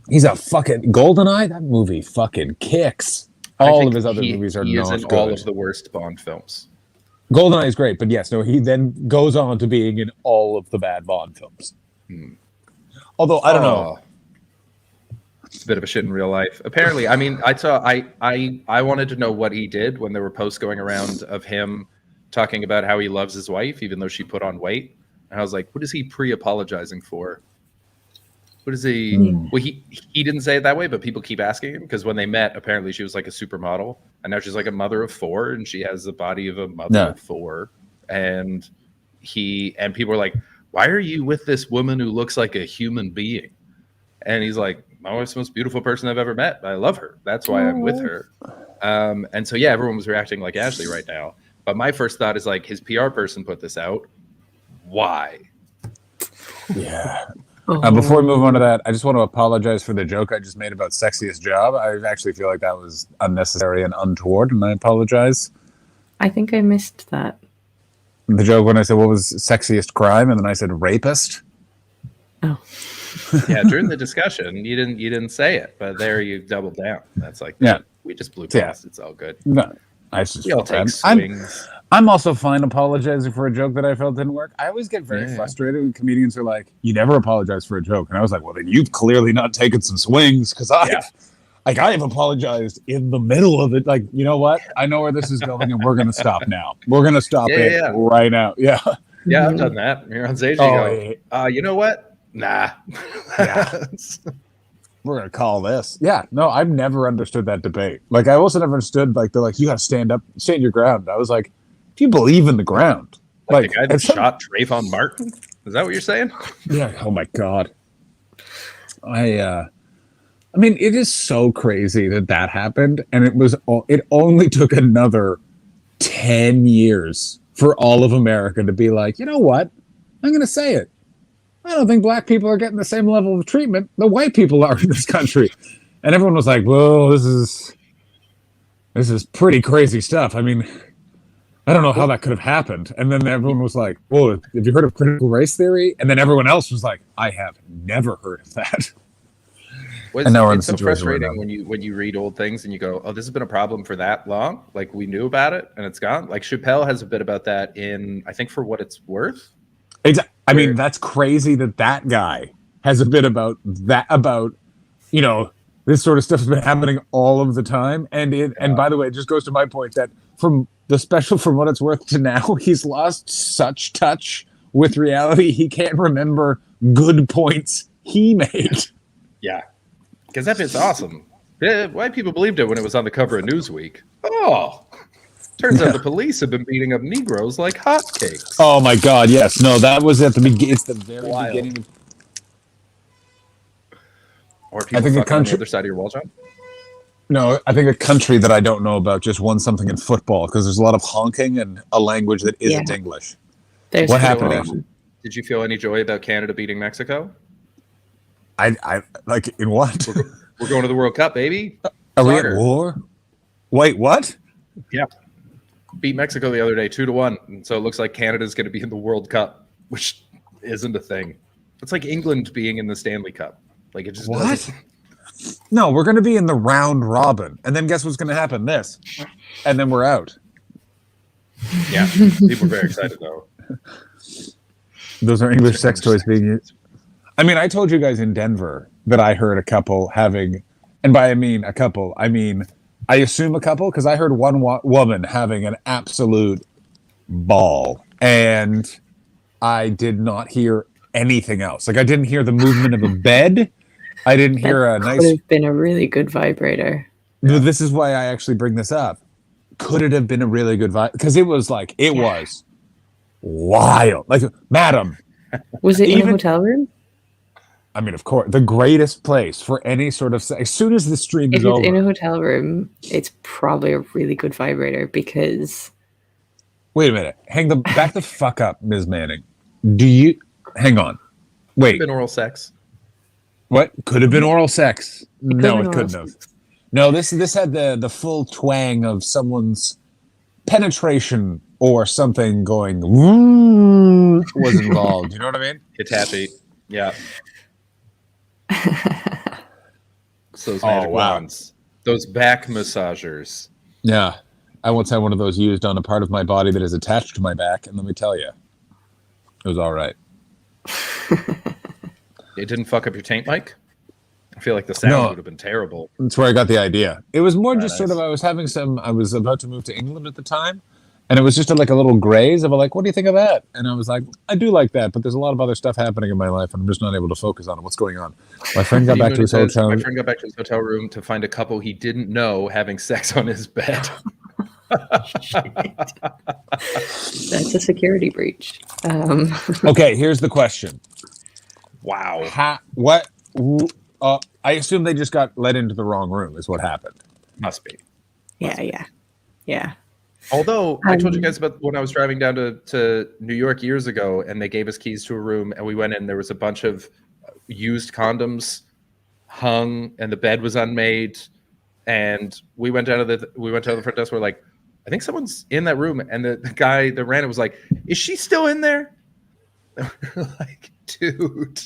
he's a fucking GoldenEye. That movie fucking kicks. All of his other movies are he not is in good. all of the worst Bond films. GoldenEye is great, but yes, no, he then goes on to being in all of the bad Bond films. Although I don't know, it's a bit of a shit in real life. Apparently, I mean, I wanted to know what he did when there were posts going around of him talking about how he loves his wife, even though she put on weight. And I was like, what is he pre-apologizing for? What is he? Well, he didn't say it that way, but people keep asking him because when they met, apparently she was like a supermodel, and now she's like a mother of 4, and she has the body of a mother of 4. And people are like, why are you with this woman who looks like a human being? And he's like, my wife's the most beautiful person I've ever met. I love her. That's why I'm with her. And so, yeah, everyone was reacting like Ashley right now. But my first thought is like, his PR person put this out. Why? Yeah. Before we move on to that, I just want to apologize for the joke I just made about sexiest job. I actually feel like that was unnecessary and untoward, and I apologize. I think I missed that. The joke when I said what was sexiest crime, and then I said rapist. Oh. Yeah, during the discussion, you didn't say it, but there you doubled down. That's like, yeah. We just blew past. It's all good. No, I just we all take swings. I'm also fine apologizing for a joke that I felt didn't work. I always get very frustrated when comedians are like, "You never apologize for a joke," and I was like, "Well, then you've clearly not taken some swings because I've apologized in the middle of it. Like, you know what? I know where this is going, and we're gonna stop now. We're gonna stop right now. Yeah, yeah, I've done that. You're on stage. You know what? Nah. We're gonna call this. Yeah, no, I've never understood that debate. Like, I also never understood like they're like, you gotta stand your ground. I was like, do you believe in the ground? Like the guy that shot Trayvon Martin? Is that what you're saying? Yeah. Oh my God. I mean, it is so crazy that happened, and it only took another 10 years for all of America to be like, you know what? I'm gonna say it. I don't think black people are getting the same level of treatment the white people are in this country. And everyone was like, whoa, this is pretty crazy stuff. I mean, I don't know how that could have happened. And then everyone was like, whoa, have you heard of critical race theory? And then everyone else was like, I have never heard of that. And now it's so frustrating when you read old things and you go, oh, this has been a problem for that long. Like, we knew about it and it's gone. Like, Chappelle has a bit about that in, I think, For What It's Worth. I mean, that's crazy that guy has a bit about you know, this sort of stuff has been happening all of the time. And by the way, it just goes to my point that from the special From What It's Worth to now, he's lost such touch with reality. He can't remember good points he made. Yeah. Because that bit's awesome. Yeah, white people believed it when it was on the cover of Newsweek. Oh, turns out the police have been beating up Negroes like hotcakes. Oh my God! Yes, no, that was at the beginning. It's the very beginning. Or people fucking on the other side of your wall, John. No, I think a country that I don't know about just won something in football because there's a lot of honking and a language that isn't English. What happened? Did you feel any joy about Canada beating Mexico? I like in what? We're going to the World Cup, baby. Are we at war? Wait, what? Yeah. Beat Mexico the other day 2-1. And so it looks like Canada's going to be in the World Cup, which isn't a thing. It's like England being in the Stanley Cup. Like, it just doesn't. No, we're going to be in the round robin. And then guess what's going to happen? This. And then we're out. Yeah. People are very excited, though. Those are English sex toys being used. I mean, I told you guys in Denver that I heard a couple having, and by I mean a couple, I mean, I assume a couple, because I heard one woman having an absolute ball, and I did not hear anything else. Like, I didn't hear the movement of a bed. I didn't hear a nice. Could have been a really good vibrator. This is why I actually bring this up. Could it have been a really good vibe? Because it was like, it was wild. Like, madam. Was it in a hotel room? I mean, of course, the greatest place for any sort of sex. As soon as the stream is over. If it's in a hotel room, it's probably a really good vibrator because. Wait a minute. Back the fuck up, Ms. Manning. Hang on. Wait. Could have been oral sex. What? Could have been oral sex. No, it couldn't have. No, this had the full twang of someone's penetration or something going was involved. You know what I mean? It's happy. Yeah. Those magic wands. Those back massagers. Yeah. I once had one of those used on a part of my body that is attached to my back, and let me tell you, it was all right. It didn't fuck up your taint mic? I feel like the sound would have been terrible. That's where I got the idea. It was more just sort of, I was about to move to England at the time, and it was just like a little graze of like, what do you think of that? And I was like, I do like that, but there's a lot of other stuff happening in my life, and I'm just not able to focus on it. What's going on? My friend got back to his hotel. My friend got back to his hotel room to find a couple he didn't know having sex on his bed. That's a security breach. Okay, here's the question. Wow. I assume they just got let into the wrong room is what happened. Must be. Yeah. Although I told you guys about when I was driving down to New York years ago, and they gave us keys to a room, and we went in. There was a bunch of used condoms hung, and the bed was unmade. And we went down to the front desk. We're like, I think someone's in that room. And the guy that ran it was like, is she still in there? And we're like, dude.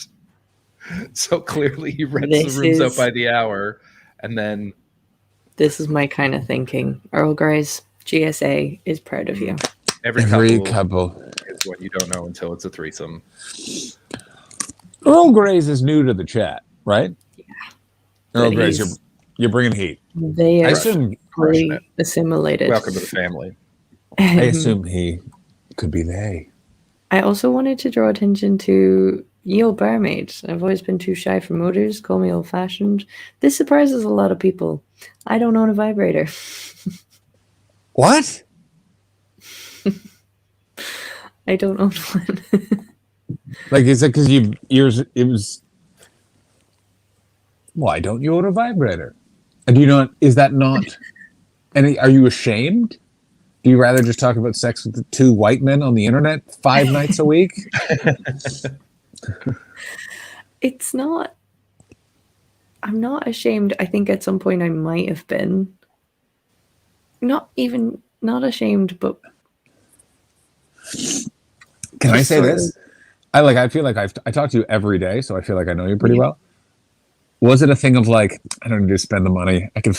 So clearly he rents the rooms out by the hour, and then This is my kind of thinking. Earl Grey's GSA is proud of you. Every couple is what you don't know until it's a threesome. Earl Grey's is new to the chat, right? Yeah. Earl But Grey's, he's- you're bringing heat. They I are assume fully assimilated. Welcome to the family. I assume he could be they. I also wanted to draw attention to ye old barmaid. I've always been too shy for motors. Call me old-fashioned. This surprises a lot of people. I don't own a vibrator. What? I don't own one. Like, is it because it was? Why don't you own a vibrator? And do you not? Is that not? And are you ashamed? Do you rather just talk about sex with the two white men on the internet 5 nights a week? It's not. I'm not ashamed. I think at some point I might have been. Not ashamed, but. Can I say sort this? I feel like I talk to you every day, so I feel like I know you pretty well. Was it a thing of like, I don't need to spend the money. I can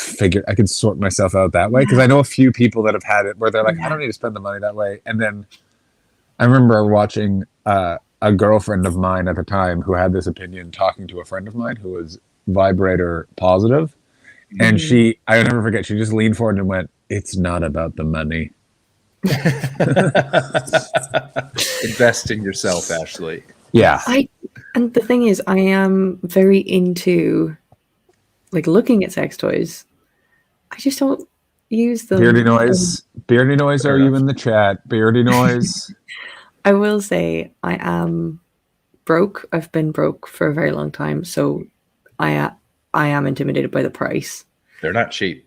sort myself out that way? Because I know a few people that have had it where they're like, I don't need to spend the money that way. And then I remember watching a girlfriend of mine at the time who had this opinion talking to a friend of mine who was vibrator positive. And I'll never forget, she just leaned forward and went, "It's not about the money." Invest in yourself, Ashley. Yeah. And the thing is, I am very into like looking at sex toys. I just don't use them. Beardy noise. Beardy noise, are you in the chat? Beardy noise. I will say I am broke. I've been broke for a very long time, so I am intimidated by the price. They're not cheap.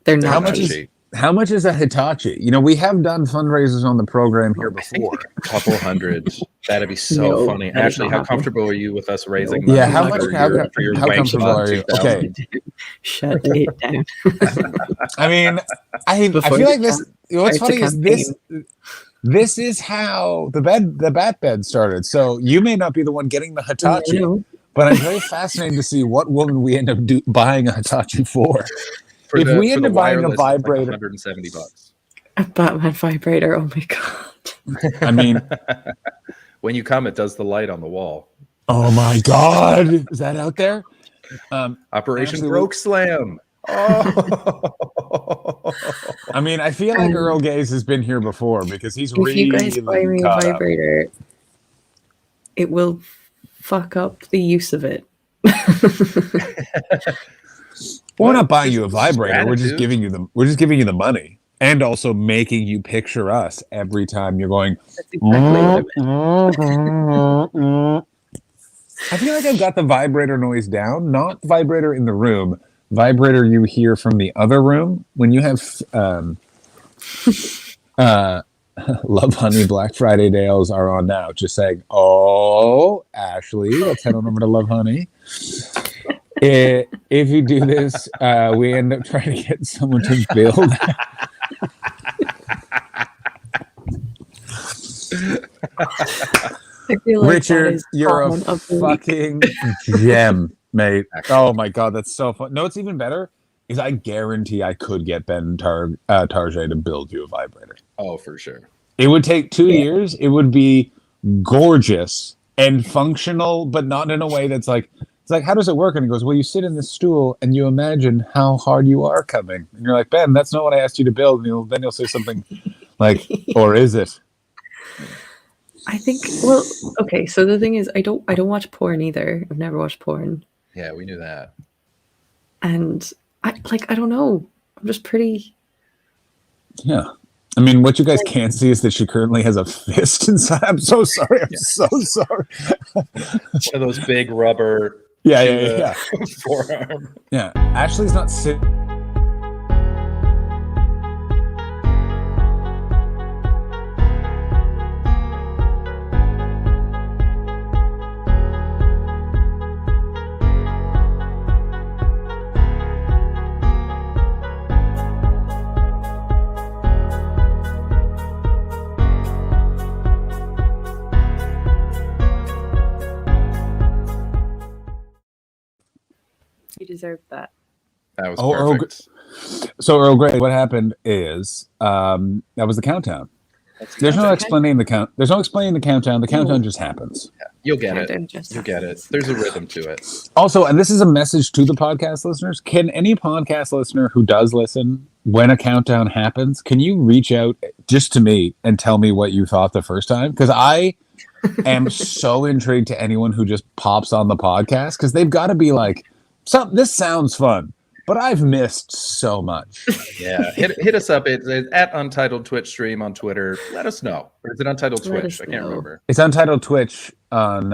They're not cheap. How much is a Hitachi? You know, we have done fundraisers on the program here before. A couple hundred. That'd be so funny. Ashley, how comfortable are you with us raising money? Yeah, how comfortable are you? Okay. Shut it down. I mean, I feel like this. What's funny is this is how the bat bed started. So you may not be the one getting the Hitachi, but I'm very fascinated to see what woman we end up buying a Hitachi for. If we end up buying a vibrator, like $170. A Batman vibrator. Oh my god. I mean, when you come, it does the light on the wall. Oh my god, is that out there? Operation Broke Slam. Oh. I mean, I feel like Earl Gaze has been here before because he's if really you guys buy me a vibrator, it will fuck up the use of it. We're not buying you a vibrator. We're just giving you the money, and also making you picture us every time you're going. That's exactly I feel like I've got the vibrator noise down. Not vibrator in the room. Vibrator you hear from the other room when you have Love Honey Black Friday Dales are on now. Just saying, oh, Ashley, let's head on over to Love Honey. If you do this, we end up trying to get someone to build. I feel like Richard, you're a fucking gem, mate. Oh my god, that's so fun. No, it's even better is I guarantee I could get Ben Tarjay to build you a vibrator. Oh, for sure. It would take 2 years. It would be gorgeous and functional, but not in a way that's like, it's like, how does it work? And he goes, well, you sit in the stool and you imagine how hard you are coming. And you're like, Ben, that's not what I asked you to build. And then you'll say something like, or is it? I think, well, okay, so the thing is, I don't watch porn either. I've never watched porn. Yeah, we knew that. And I don't know. I'm just pretty. Yeah. I mean, what you guys can't see is that she currently has a fist inside. I'm so sorry. I'm so sorry. One of those big rubber. Yeah. Forearm. Yeah. Ashley's not sitting. You deserve that. That was Earl perfect. So Earl Grey, what happened is that was the countdown. There's no explaining the count. There's no explaining the countdown. The countdown just happens. Yeah, you'll get it. You'll get it. There's a rhythm to it. Also, and this is a message to the podcast listeners. Can any podcast listener who does listen, when a countdown happens, can you reach out just to me and tell me what you thought the first time? Because I am so intrigued to anyone who just pops on the podcast, because they've got to be like, this sounds fun, but I've missed so much. Yeah, hit us up. It's at Untitled Twitch stream on Twitter. Let us know. Or is it Untitled Twitch? I can't remember. It's Untitled Twitch on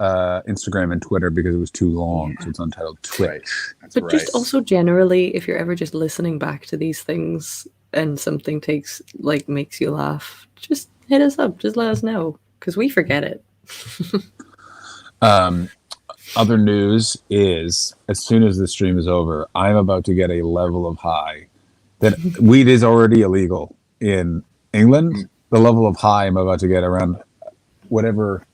Instagram and Twitter because it was too long. So it's Untitled Twitch. Right. That's But just also generally, if you're ever just listening back to these things and something makes you laugh, just hit us up. Just let us know, because we forget it. Other news is, as soon as the stream is over, I'm about to get a level of high that weed is already illegal in England. The level of high I'm about to get around whatever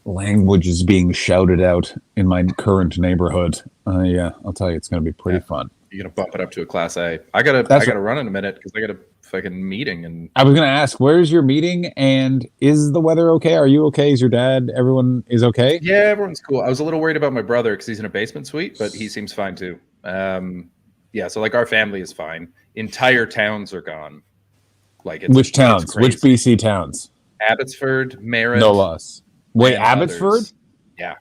language is being shouted out in my current neighborhood. Yeah, I'll tell you, it's going to be pretty fun. You're gonna bump it up to a class A. I gotta run in a minute because I got a fucking meeting. And I was going to ask, where's your meeting, and is the weather okay? Are you okay? Is your dad? Everyone is okay? Yeah, everyone's cool. I was a little worried about my brother because he's in a basement suite, but he seems fine too. Yeah, so like our family is fine. Entire towns are gone. Like which towns? Which BC towns? Abbotsford, Merritt. No loss. Wait, and Abbotsford? others. Yeah.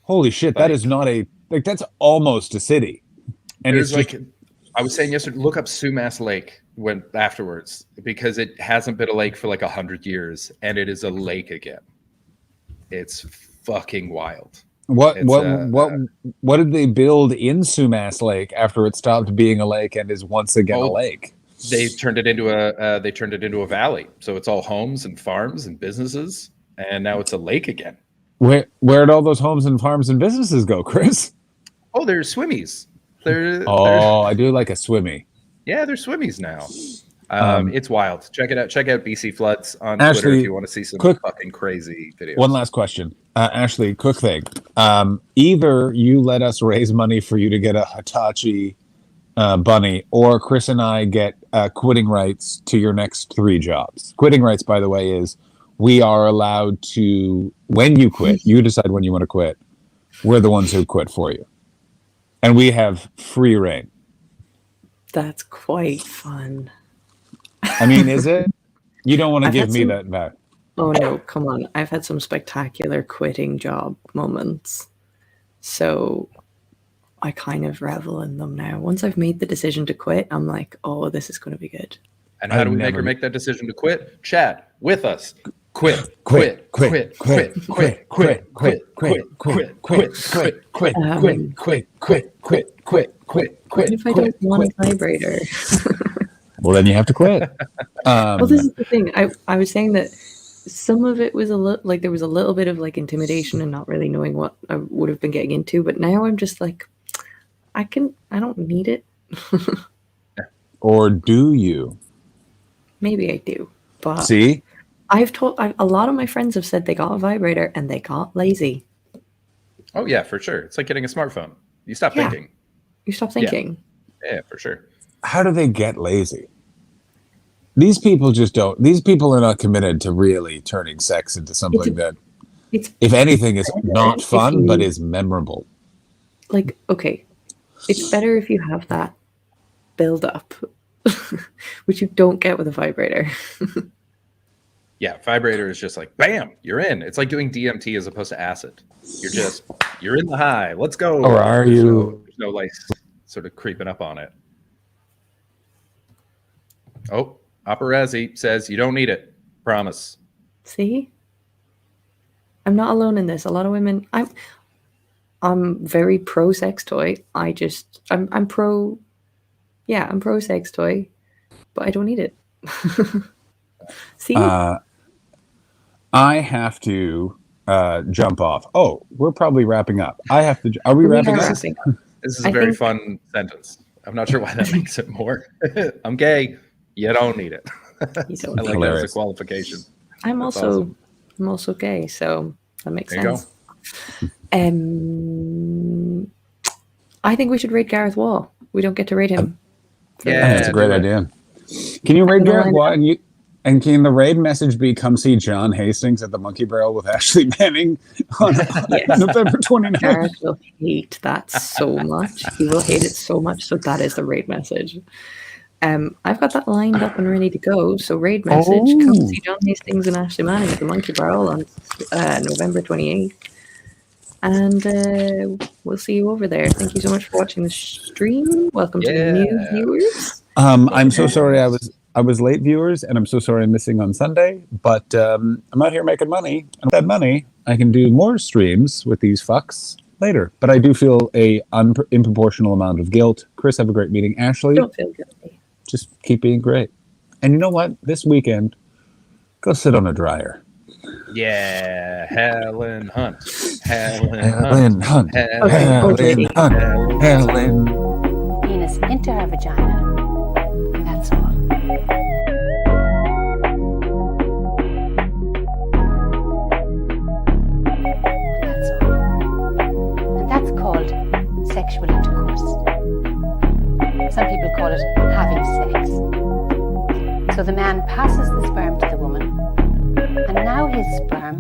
Holy shit, that is not that's almost a city. And There's it's like, I was saying yesterday, look up Sumas Lake afterwards, because it hasn't been a lake for like 100 years, and it is a lake again. It's fucking wild. What did they build in Sumas Lake after it stopped being a lake and is once again a lake? They turned it into a valley. So it's all homes and farms and businesses, and now it's a lake again. Where'd all those homes and farms and businesses go, Chris? Oh, there's swimmies. I do like a swimmy. Yeah, they're swimmies now. It's wild. Check it out. Check out BC Floods on Ashley, Twitter if you want to see some fucking crazy videos. One last question. Ashley, quick thing. Either you let us raise money for you to get a Hitachi bunny, or Chris and I get quitting rights to your next 3 jobs. Quitting rights, by the way, is we are allowed to, when you quit, you decide when you want to quit. We're the ones who quit for you. And we have free reign. That's quite fun. I mean, is it? You don't want to give me that back. Oh no, come on. I've had some spectacular quitting job moments. So I kind of revel in them now. Once I've made the decision to quit, I'm like, oh, this is going to be good. And how do we make her make that decision to quit? Chat with us. Quit, quit, quit, quit, quit, quit, quit, quit, quit, quit, quit, quit, quit, quit, quit, quit, quit. What if I don't want a vibrator? Well, then you have to quit. Well, this is the thing. I was saying that some of it was there was a little bit of like intimidation and not really knowing what I would have been getting into. But now I'm just like, I don't need it. Or do you? Maybe I do. But see, a lot of my friends have said they got a vibrator and they got lazy. Oh yeah, for sure. It's like getting a smartphone. You stop thinking. You stop thinking. Yeah, for sure. How do they get lazy? These people just don't. These people are not committed to really turning sex into something that, if anything, is not fun, but is memorable. Like, okay, it's better if you have that build up, which you don't get with a vibrator. Yeah, vibrator is just like, bam, you're in. It's like doing DMT as opposed to acid. You're in the high. Let's go. Or are you? There's no like sort of creeping up on it. Oh, Paparazzi says you don't need it. Promise. See? I'm not alone in this. A lot of women, I'm very pro sex toy. I'm pro sex toy, but I don't need it. See? I have to jump off. Oh, we're probably wrapping up. Are we wrapping up? This is a very fun sentence. I'm not sure why that makes it more. I'm gay. You don't need it. I like that as a qualification. I'm also gay, so that makes sense. There you I think we should raid Gareth Wall. We don't get to raid him. I think that's a great idea. Can you raid Gareth Watt and can the raid message be come see John Hastings at the Monkey Barrel with Ashley Manning on November 29th? Gareth will hate that so much. He will hate it so much. So that is the raid message. I've got that lined up and ready to go. So raid message, come see John Hastings and Ashley Manning at the Monkey Barrel on November 28th. And we'll see you over there. Thank you so much for watching the stream. Welcome to the new viewers. I'm so sorry I was late, viewers, and I'm so sorry I'm missing on Sunday. But I'm out here making money, and with that money, I can do more streams with these fucks later. But I do feel a unproportional amount of guilt. Chris, have a great meeting. Ashley, don't feel guilty. Just keep being great. And you know what? This weekend, go sit on a dryer. Yeah, Helen Hunt. Helen Hunt. Helen. Penis into her vagina. And that's all. That's all. And that's called sexual intercourse. Some people call it having sex. So the man passes the sperm to the woman, and now his sperm